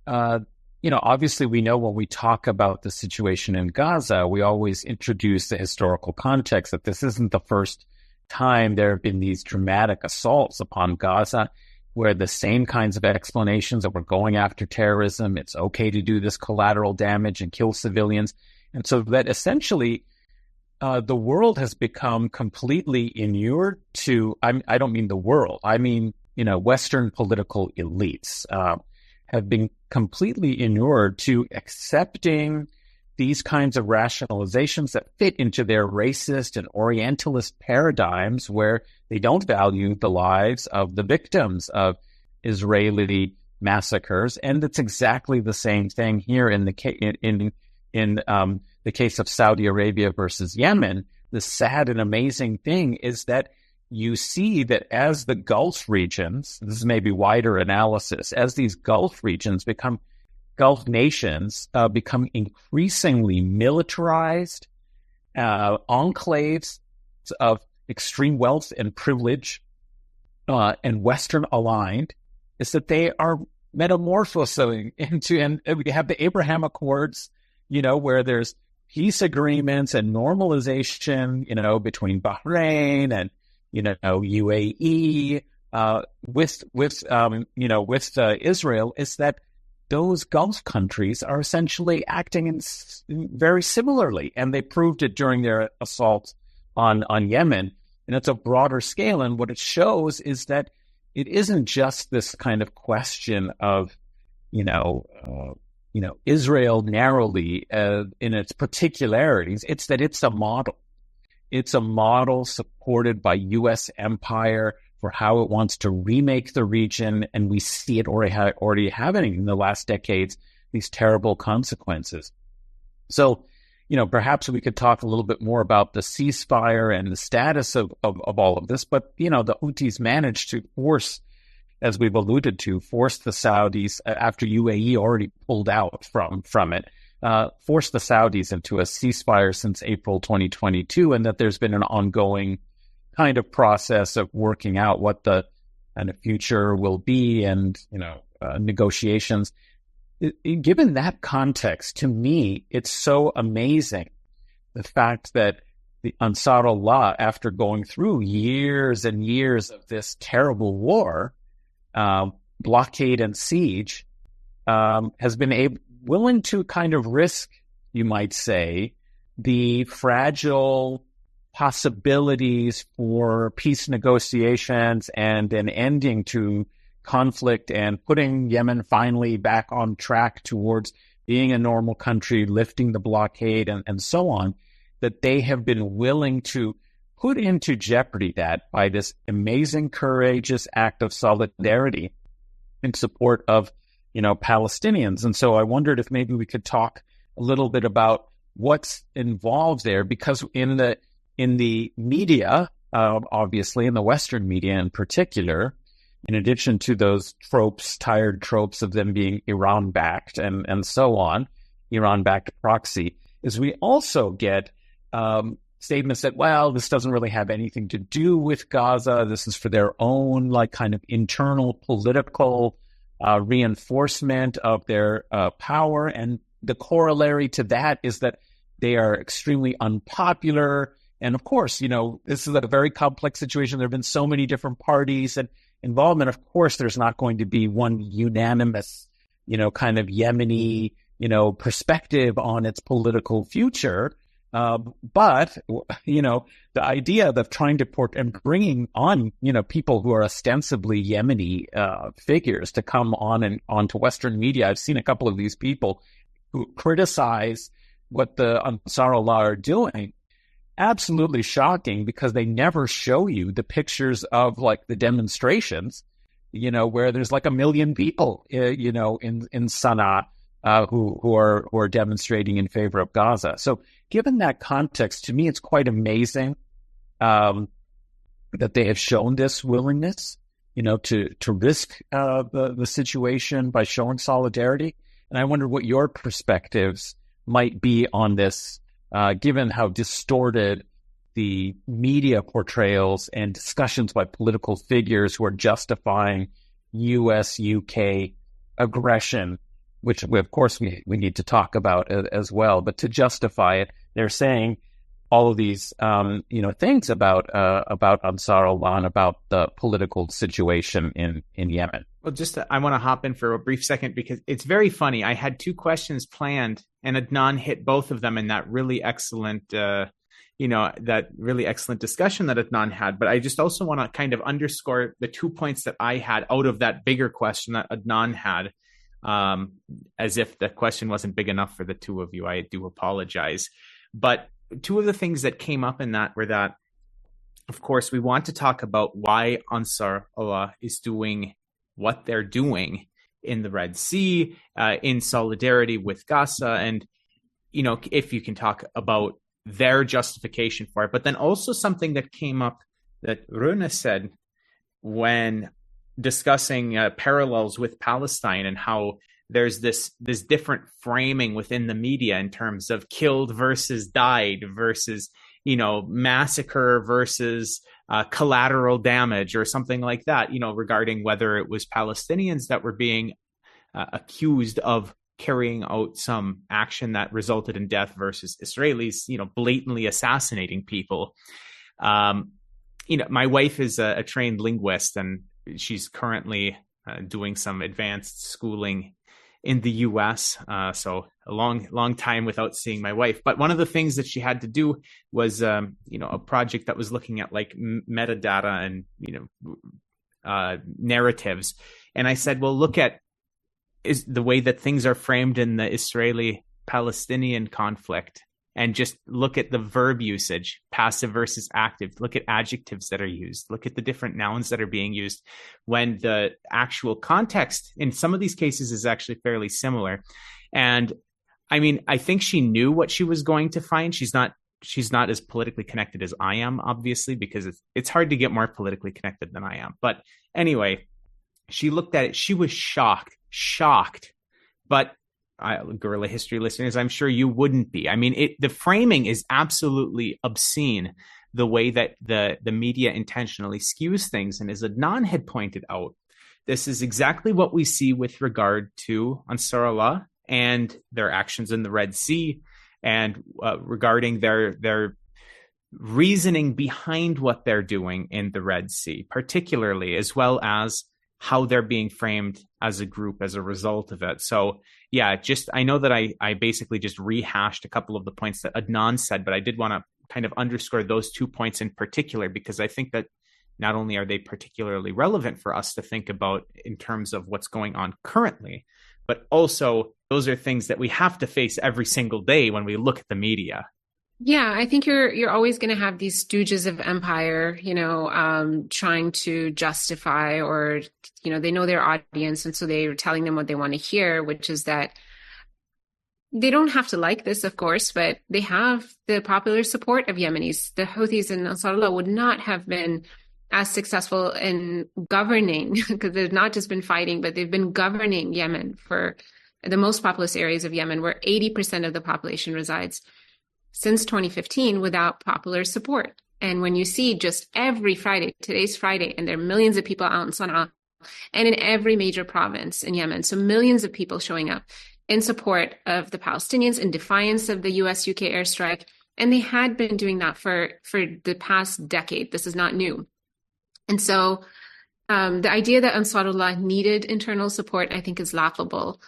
obviously we know when we talk about the situation in Gaza, we always introduce the historical context that this isn't the first time there have been these dramatic assaults upon Gaza, where the same kinds of explanations that we're going after terrorism, it's okay to do this collateral damage and kill civilians. And so that essentially the world has become completely inured to, I don't mean the world, I mean, Western political elites have been completely inured to accepting these kinds of rationalizations that fit into their racist and Orientalist paradigms, where they don't value the lives of the victims of Israeli massacres. And it's exactly the same thing here in the case of Saudi Arabia versus Yemen. The sad and amazing thing is that you see that as the Gulf regions, this is maybe wider analysis, as these Gulf regions Gulf nations become increasingly militarized, enclaves of extreme wealth and privilege, and Western aligned, is that they are metamorphosing into, and we have the Abraham Accords, where there's peace agreements and normalization, between Bahrain and, UAE, with Israel, is that those Gulf countries are essentially acting very similarly, and they proved it during their assault on Yemen. And it's a broader scale, and what it shows is that it isn't just this kind of question of, Israel narrowly in its particularities. It's that it's a model. It's a model supported by U.S. empire for how it wants to remake the region, and we see it already happening in the last decades, these terrible consequences. So, perhaps we could talk a little bit more about the ceasefire and the status of all of this, but, the Houthis managed to force, as we've alluded to, force the Saudis, after UAE already pulled out from it, force the Saudis into a ceasefire since April 2022, and that there's been an ongoing kind of process of working out what the kind of future will be, and negotiations. Given that context, to me, it's so amazing the fact that the Ansar Allah, after going through years and years of this terrible war, blockade and siege, has been willing to kind of risk, you might say, the fragile possibilities for peace negotiations and an ending to conflict, and putting Yemen finally back on track towards being a normal country, lifting the blockade and so on, that they have been willing to put into jeopardy that by this amazing, courageous act of solidarity in support of, Palestinians. And so I wondered if maybe we could talk a little bit about what's involved there, because in the media, obviously in the Western media in particular, in addition to those tired tropes of them being Iran-backed and so on, Iran-backed proxy, is we also get statements that, well, this doesn't really have anything to do with Gaza. This is for their own, like, kind of internal political reinforcement of their power. And the corollary to that is that they are extremely unpopular. And of course, this is a very complex situation. There have been so many different parties and involvement. Of course, there's not going to be one unanimous, kind of Yemeni, perspective on its political future. But the idea of trying to and bringing on, people who are ostensibly Yemeni figures to come onto Western media. I've seen a couple of these people who criticize what the Ansar Allah are doing. Absolutely shocking, because they never show you the pictures of, like, the demonstrations, where there's like 1 million people, in Sana'a who are demonstrating in favor of Gaza. So given that context, to me, it's quite amazing that they have shown this willingness, to risk the situation by showing solidarity. And I wonder what your perspectives might be on this, given how distorted the media portrayals and discussions by political figures who are justifying U.S., UK aggression, which of course we need to talk about as well. But to justify it, they're saying all of these things about Ansar Allah and about the political situation in Yemen. Well, I want to hop in for a brief second, because it's very funny. I had 2 questions planned, and Adnan hit both of them in that really excellent, discussion that Adnan had. But I just also want to kind of underscore the 2 points that I had out of that bigger question that Adnan had, as if the question wasn't big enough for the 2 of you. I do apologize. But 2 of the things that came up in that were that, of course, we want to talk about why Ansar Allah is doing what they're doing in the Red Sea, in solidarity with Gaza, and, if you can talk about their justification for it. But then also something that came up that Rune said when discussing parallels with Palestine, and how there's this different framing within the media in terms of killed versus died versus, massacre versus collateral damage or something like that, regarding whether it was Palestinians that were being accused of carrying out some action that resulted in death versus Israelis, blatantly assassinating people. My wife is a trained linguist, and she's currently doing some advanced schooling in the U.S. So a long time without seeing my wife. But one of the things that she had to do was, a project that was looking at like metadata and, narratives. And I said, well, look at is the way that things are framed in the Israeli-Palestinian conflict, and just look at the verb usage, passive versus active. Look at adjectives that are used. Look at the different nouns that are being used, when the actual context in some of these cases is actually fairly similar. And I mean, I think she knew what she was going to find. She's not as politically connected as I am, obviously, because it's hard to get more politically connected than I am. But anyway, she looked at it. She was shocked. But guerrilla history listeners, I'm sure you wouldn't be. I mean, the framing is absolutely obscene, the way that the media intentionally skews things. And as Adnan had pointed out, this is exactly what we see with regard to Ansar Allah and their actions in the Red Sea, and regarding their reasoning behind what they're doing in the Red Sea, particularly, as well as how they're being framed as a group as a result of it. So yeah, I know that I basically just rehashed a couple of the points that Adnan said, but I did want to kind of underscore those 2 points in particular, because I think that not only are they particularly relevant for us to think about in terms of what's going on currently, but also those are things that we have to face every single day when we look at the media. Yeah, I think you're always going to have these stooges of empire, trying to justify, or, they know their audience. And so they're telling them what they want to hear, which is that they don't have to like this, of course, but they have the popular support of Yemenis. The Houthis and Ansarullah would not have been as successful in governing, because they've not just been fighting, but they've been governing Yemen, for the most populous areas of Yemen, where 80% of the population resides. since 2015 without popular support. And when you see just every Friday, today's Friday, and there are millions of people out in Sana'a and in every major province in Yemen, so millions of people showing up in support of the Palestinians in defiance of the US-UK airstrike. And they had been doing that for the past decade. This is not new. And so the idea that Ansarullah needed internal support, I think, is laughable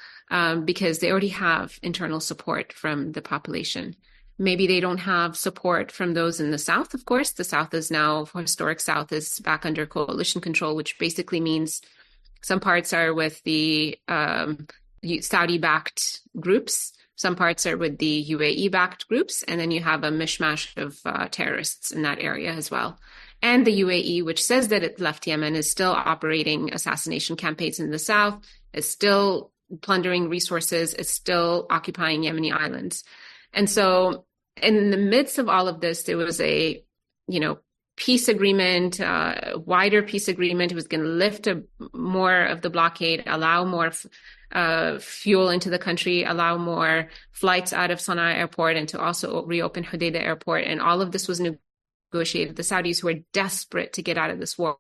because they already have internal support from the population. Maybe they don't have support from those in the South, of course. The South is now, historic South is back under coalition control, which basically means some parts are with the Saudi-backed groups, some parts are with the UAE-backed groups, and then you have a mishmash of terrorists in that area as well. And the UAE, which says that it left Yemen, is still operating assassination campaigns in the South, is still plundering resources, is still occupying Yemeni islands. And so in the midst of all of this, there was a, peace agreement, wider peace agreement. It was going to lift more of the blockade, allow more fuel into the country, allow more flights out of Sana'a airport, and to also reopen Hodeidah airport. And all of this was negotiated. The Saudis were desperate to get out of this war,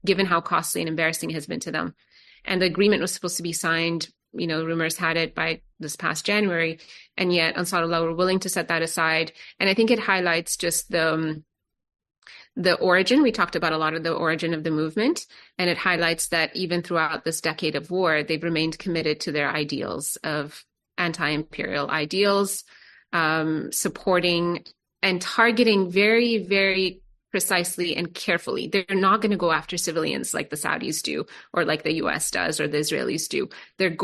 given how costly and embarrassing it has been to them. And the agreement was supposed to be signed, rumors had it, by this past January, and yet Ansarullah were willing to set that aside. And I think it highlights just the origin. We talked about a lot of the origin of the movement, and it highlights that even throughout this decade of war, they've remained committed to their ideals of anti-imperial ideals, supporting and targeting very, very precisely and carefully. They're not going to go after civilians like the Saudis do, or like the US does, or the Israelis do. They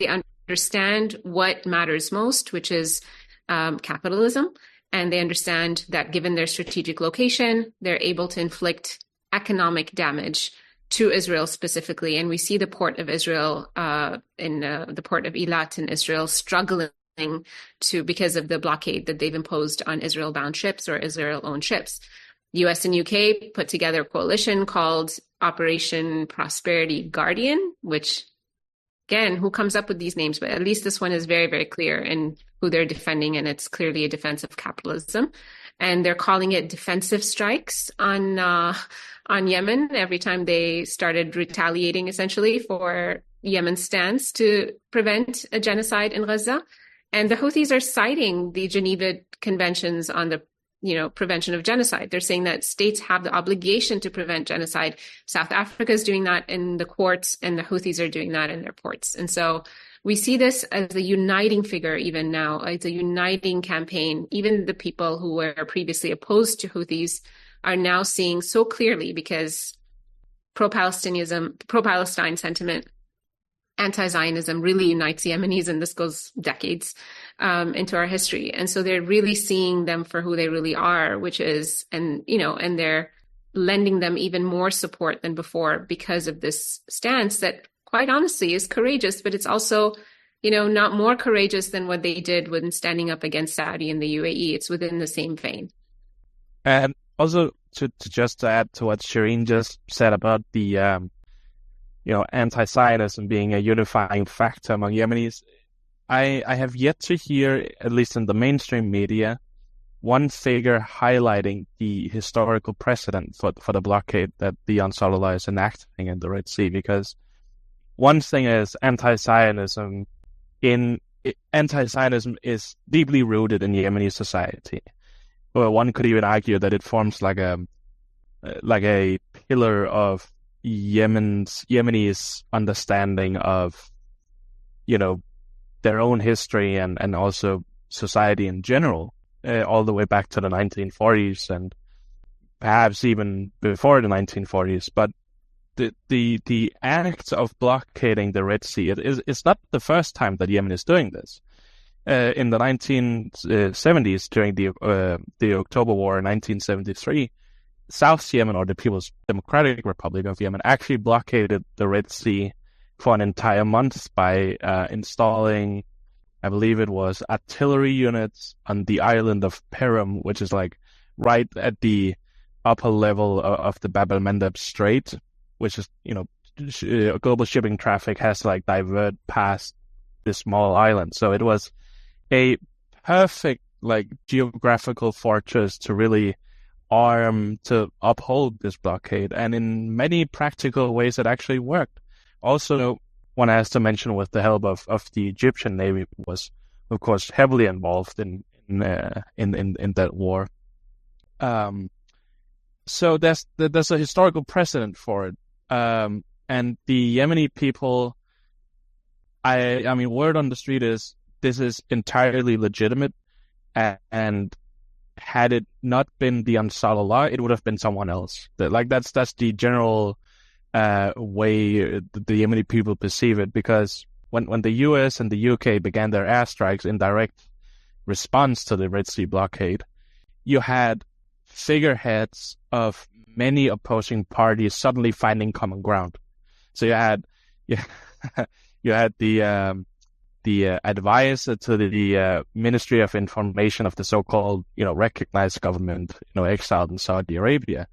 understand what matters most, which is capitalism. And they understand that given their strategic location, they're able to inflict economic damage to Israel specifically. And we see the port of Israel, the port of Eilat in Israel, struggling because of the blockade that they've imposed on Israel-bound ships or Israel-owned ships. US and UK put together a coalition called Operation Prosperity Guardian, which, again, who comes up with these names? But at least this one is very, very clear in who they're defending, and it's clearly a defense of capitalism. And they're calling it defensive strikes on Yemen every time they started retaliating, essentially, for Yemen's stance to prevent a genocide in Gaza. And the Houthis are citing the Geneva Conventions on the prevention of genocide. They're saying that states have the obligation to prevent genocide. South Africa is doing that in the courts, and the Houthis are doing that in their ports. And so we see this as a uniting figure even now. It's a uniting campaign. Even the people who were previously opposed to Houthis are now seeing so clearly, because pro-Palestine sentiment, anti-Zionism really unites Yemenis, and this goes decades into our history. And so they're really seeing them for who they really are, which is, and they're lending them even more support than before because of this stance that, quite honestly, is courageous, but it's also, not more courageous than what they did when standing up against Saudi and the UAE. It's within the same vein. And also to just add to what Shireen just said about the anti-Zionism being a unifying factor among Yemenis, I have yet to hear, at least in the mainstream media, one figure highlighting the historical precedent for the blockade that the Ansarullah is enacting in the Red Sea. Because one thing is anti-Zionism is deeply rooted in Yemeni society. Well, one could even argue that it forms like a pillar of Yemenis understanding of, their own history and also society in general, all the way back to the 1940s and perhaps even before the 1940s. But the act of blockading the Red Sea is not the first time that Yemen is doing this. In the 1970s, during the October War in 1973, South Yemen, or the People's Democratic Republic of Yemen, actually blockaded the Red Sea for an entire month by installing, I believe it was, artillery units on the island of Perim, which is like right at the upper level of the Bab el-Mandeb Strait, which is, global shipping traffic has to divert past this small island. So it was a perfect like geographical fortress to really arm to uphold this blockade. And in many practical ways, it actually worked. Also, one has to mention with the help of the Egyptian Navy was, of course, heavily involved in that war. So there's a historical precedent for it. And the Yemeni people, I mean, word on the street is this is entirely legitimate, and had it not been the Ansar Allah, it would have been someone else. That's the general way the Yemeni people perceive it, because when the US and the UK began their airstrikes in direct response to the Red Sea blockade, you had figureheads of many opposing parties suddenly finding common ground. So you had the advisor to the Ministry of Information of the so-called, recognized government, exiled in Saudi Arabia,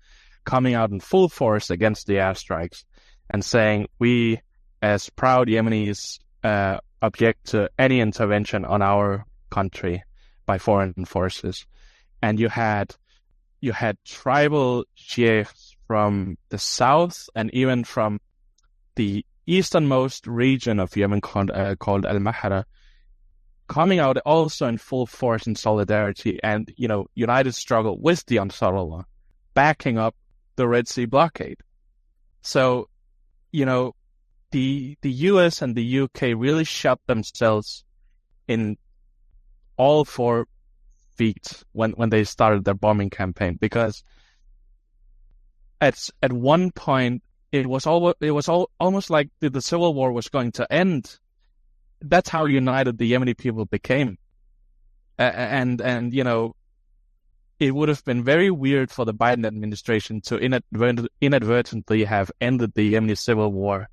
coming out in full force against the airstrikes and saying, we, as proud Yemenis, object to any intervention on our country by foreign forces. And you had tribal sheikhs from the south and even from the easternmost region of Yemen called Al-Mahra, coming out also in full force and solidarity and, united struggle with the Ansar Allah, backing up the Red Sea blockade. So, the US and the UK really shot themselves in all 4 feet when they started their bombing campaign, because at one point it was almost like the civil war was going to end. That's how united the Yemeni people became, and it would have been very weird for the Biden administration to inadvertently have ended the Yemeni civil war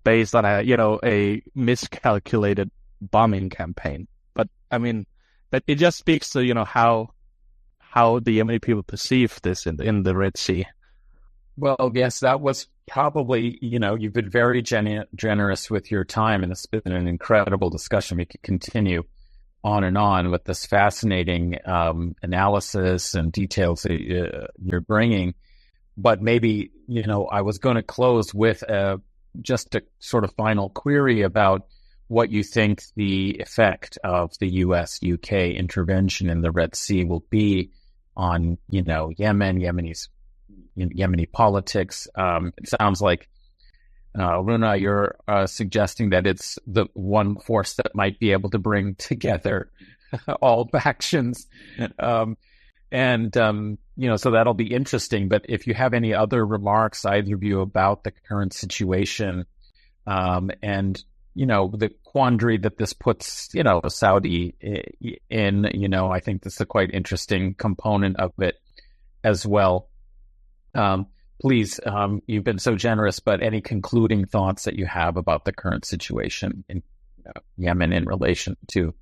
based on a miscalculated bombing campaign. But I mean, that it just speaks to how the Yemeni people perceive this in the Red Sea. Well, yes, that was probably, you've been very generous with your time, and it's been an incredible discussion. We could continue on and on with this fascinating analysis and details that you're bringing. But maybe, I was going to close with just a sort of final query about what you think the effect of the US-UK intervention in the Red Sea will be on, Yemen, Yemeni politics. It sounds like, Runa, you're suggesting that it's the one force that might be able to bring together all factions. So that'll be interesting. But if you have any other remarks, either of you, about the current situation, and the quandary that this puts, Saudi in, I think this is a quite interesting component of it as well. Please, you've been so generous, but any concluding thoughts that you have about the current situation in Yemen in relation to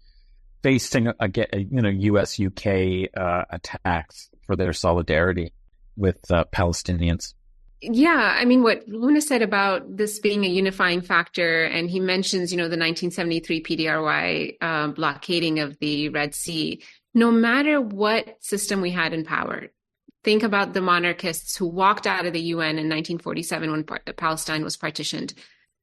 facing, US-UK attacks for their solidarity with Palestinians? Yeah, I mean, what Luna said about this being a unifying factor, and he mentions, the 1973 PDRY blockading of the Red Sea, no matter what system we had in power. Think about the monarchists who walked out of the UN in 1947 when Palestine was partitioned,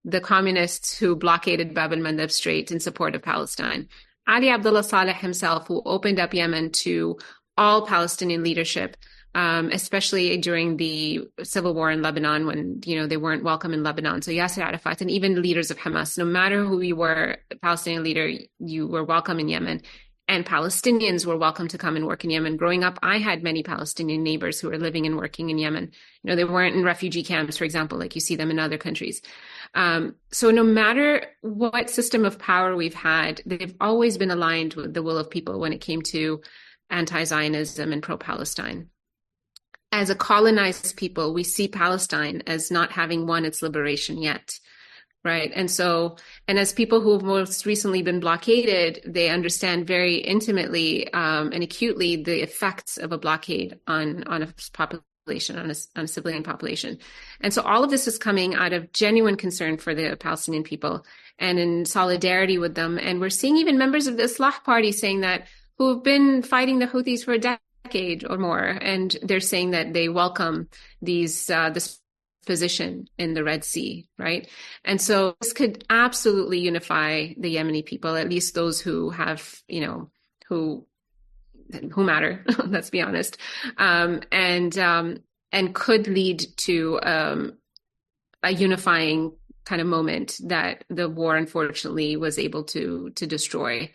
the communists who blockaded Bab el-Mandeb Strait in support of Palestine, Ali Abdullah Saleh himself, who opened up Yemen to all Palestinian leadership, especially during the civil war in Lebanon when, they weren't welcome in Lebanon. So Yasser Arafat and even leaders of Hamas, no matter who you were, a Palestinian leader, you were welcome in Yemen. And Palestinians were welcome to come and work in Yemen. Growing up, I had many Palestinian neighbors who were living and working in Yemen. They weren't in refugee camps, for example, like you see them in other countries. So no matter what system of power we've had, they've always been aligned with the will of people when it came to anti-Zionism and pro-Palestine. As a colonized people, we see Palestine as not having won its liberation yet. Right. And as people who have most recently been blockaded, they understand very intimately and acutely the effects of a blockade on a population, on a civilian population. And so all of this is coming out of genuine concern for the Palestinian people and in solidarity with them. And we're seeing even members of the Islah Party saying that, who've been fighting the Houthis for a decade or more, and they're saying that they welcome this position in the Red Sea, right? And so this could absolutely unify the Yemeni people, at least those who have, who matter, let's be honest, and could lead to a unifying kind of moment that the war unfortunately was able to destroy.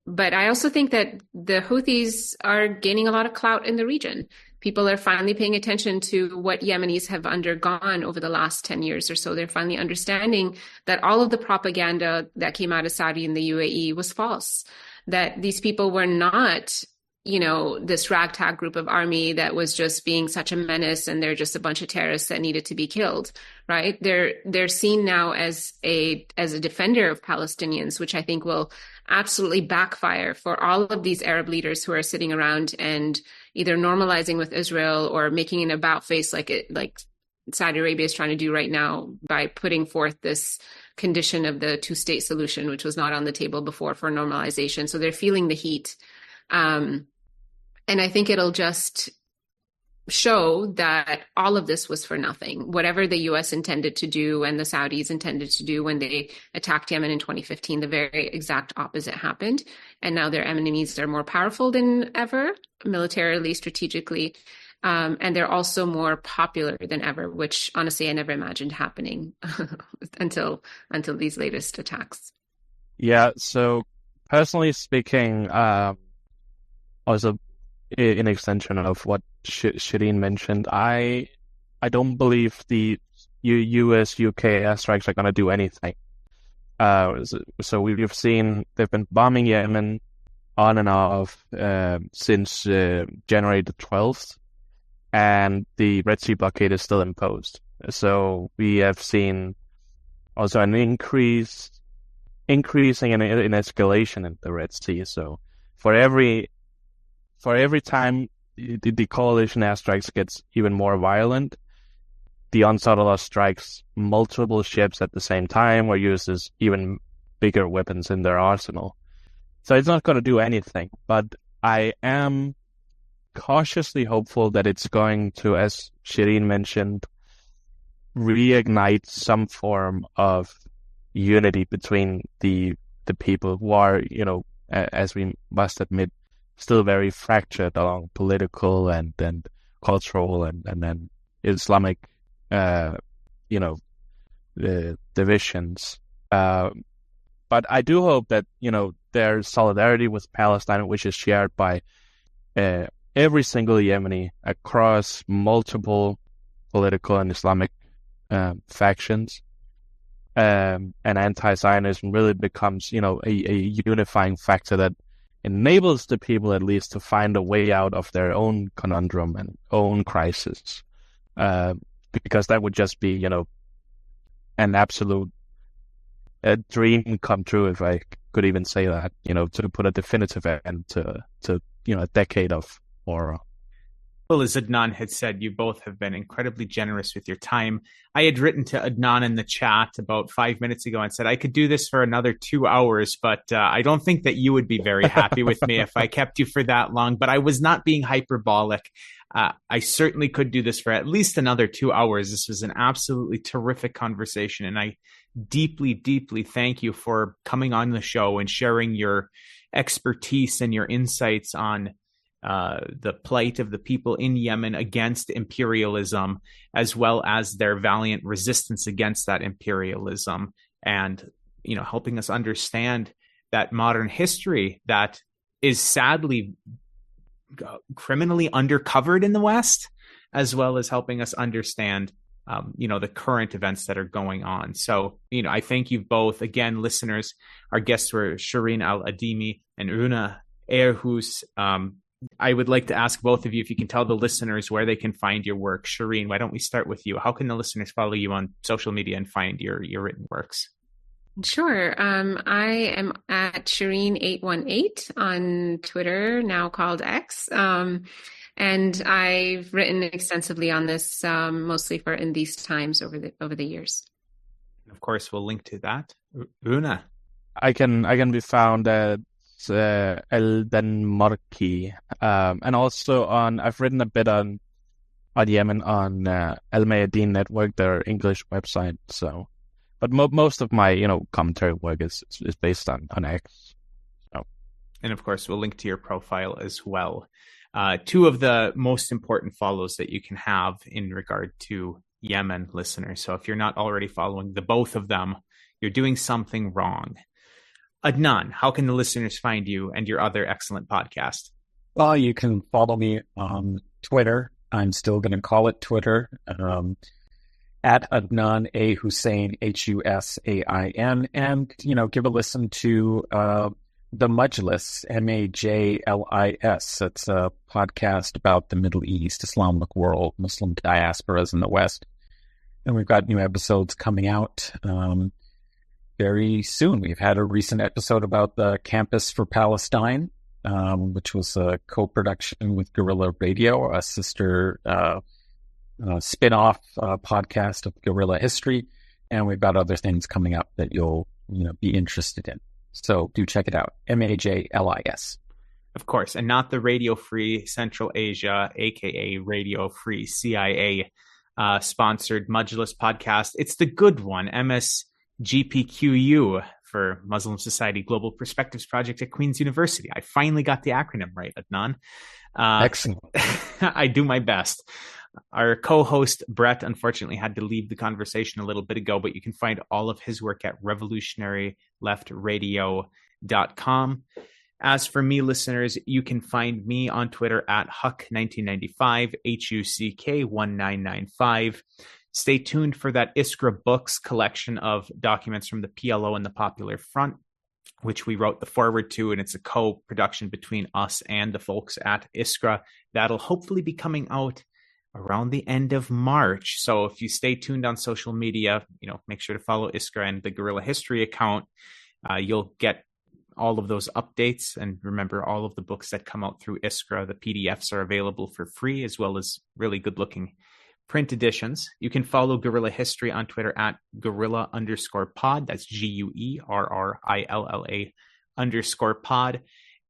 But I also think that the Houthis are gaining a lot of clout in the region. People are finally paying attention to what Yemenis have undergone over the last 10 years or so. They're finally understanding that all of the propaganda that came out of Saudi and the UAE was false, that these people were not, this ragtag group of army that was just being such a menace and they're just a bunch of terrorists that needed to be killed, right? They're seen now as a defender of Palestinians, which I think will absolutely backfire for all of these Arab leaders who are sitting around and either normalizing with Israel or making an about face like Saudi Arabia is trying to do right now by putting forth this condition of the two-state solution, which was not on the table before for normalization. So they're feeling the heat. And I think it'll just show that all of this was for nothing. Whatever the US intended to do and the Saudis intended to do when they attacked Yemen in 2015, the very exact opposite happened. And now their enemies are more powerful than ever, militarily, strategically. And they're also more popular than ever, which honestly I never imagined happening until these latest attacks. Yeah, so personally speaking, also in extension of what Shireen mentioned, I don't believe the US, UK airstrikes are going to do anything. So we've seen they've been bombing Yemen on and off since January the 12th, and the Red Sea blockade is still imposed. So we have seen also an increasing in escalation in the Red Sea. So for every time the coalition airstrikes gets even more violent, the Ansarullah strikes multiple ships at the same time or uses even bigger weapons in their arsenal. So it's not going to do anything, but I am cautiously hopeful that it's going to, as Shireen mentioned, reignite some form of unity between the people who are, as we must admit, still very fractured along political and cultural and then Islamic, divisions. But I do hope that, there's solidarity with Palestine, which is shared by every single Yemeni across multiple political and Islamic factions. And anti-Zionism really becomes, a unifying factor that enables the people at least to find a way out of their own conundrum and own crisis. Because that would just be, an absolute dream come true, if I could even say that, to put a definitive end to a decade of horror. Well, as Adnan had said, you both have been incredibly generous with your time. I had written to Adnan in the chat about 5 minutes ago and said I could do this for another 2 hours, but I don't think that you would be very happy with me if I kept you for that long. But I was not being hyperbolic. I certainly could do this for at least another 2 hours. This was an absolutely terrific conversation, and I deeply, deeply thank you for coming on the show and sharing your expertise and your insights on the plight of the people in Yemen against imperialism, as well as their valiant resistance against that imperialism, and helping us understand that modern history that is sadly criminally undercovered in the West, as well as helping us understand the current events that are going on. So, I thank you both. Again, listeners, our guests were Shireen Al-Adeimi and Una Ehrhus. I would like to ask both of you if you can tell the listeners where they can find your work. Shireen, why don't we start with you? How can the listeners follow you on social media and find your written works? Sure. I am at Shireen818 on Twitter, now called X. And I've written extensively on this, mostly for In These Times over the years. Of course, we'll link to that. Una. I can be found at It's Aldanmarki. And also I've written a bit on Yemen on Al-Adeimi Network, their English website. So, but most of my commentary work is based on X. So. And of course, we'll link to your profile as well. Two of the most important follows that you can have in regard to Yemen, listeners. So if you're not already following the both of them, you're doing something wrong. Adnan, how can the listeners find you and your other excellent podcast? Well, you can follow me on Twitter. I'm still going to call it Twitter. At Adnan A. Hussein, Husain. And, give a listen to The Majlis, Majlis. It's a podcast about the Middle East, Islamic world, Muslim diasporas in the West. And we've got new episodes coming out very soon. We've had a recent episode about the Campus for Palestine, which was a co-production with Guerrilla Radio, a sister spin-off podcast of Guerrilla History. And we've got other things coming up that you'll be interested in. So do check it out. Majlis. Of course, and not the Radio Free Central Asia, aka Radio Free CIA sponsored Majlis podcast. It's the good one, MSGPQU, for Muslim Society Global Perspectives Project at Queen's University. I finally got the acronym right, Adnan. Excellent. I do my best. Our co-host, Brett, unfortunately had to leave the conversation a little bit ago, but you can find all of his work at revolutionaryleftradio.com. As for me, listeners, you can find me on Twitter at Huck1995, HUCK1995. Stay tuned for that Iskra Books collection of documents from the PLO and the Popular Front, which we wrote the foreword to, and it's a co-production between us and the folks at Iskra. That'll hopefully be coming out around the end of March. So if you stay tuned on social media, make sure to follow Iskra and the Guerrilla History account. You'll get all of those updates. And remember, all of the books that come out through Iskra, the PDFs are available for free, as well as really good-looking print editions. You can follow Guerrilla History on Twitter at Guerrilla_pod. That's GUERRILLA_pod.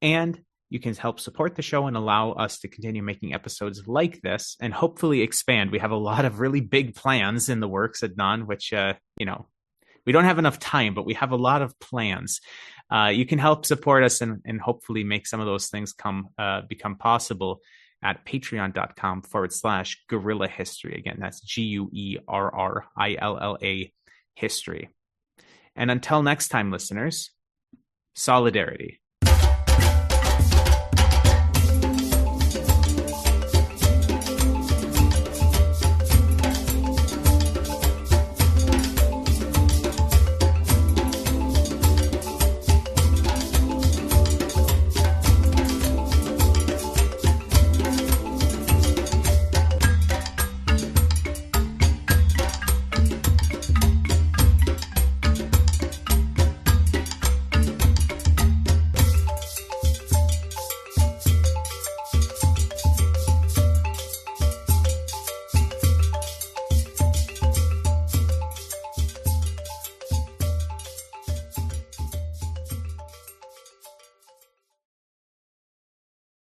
And you can help support the show and allow us to continue making episodes like this and hopefully expand. We have a lot of really big plans in the works, Adnan, which, we don't have enough time, but we have a lot of plans. You can help support us and hopefully make some of those things become possible at patreon.com/Guerrilla History. Again, that's GUERRILLA History. And until next time, listeners, solidarity.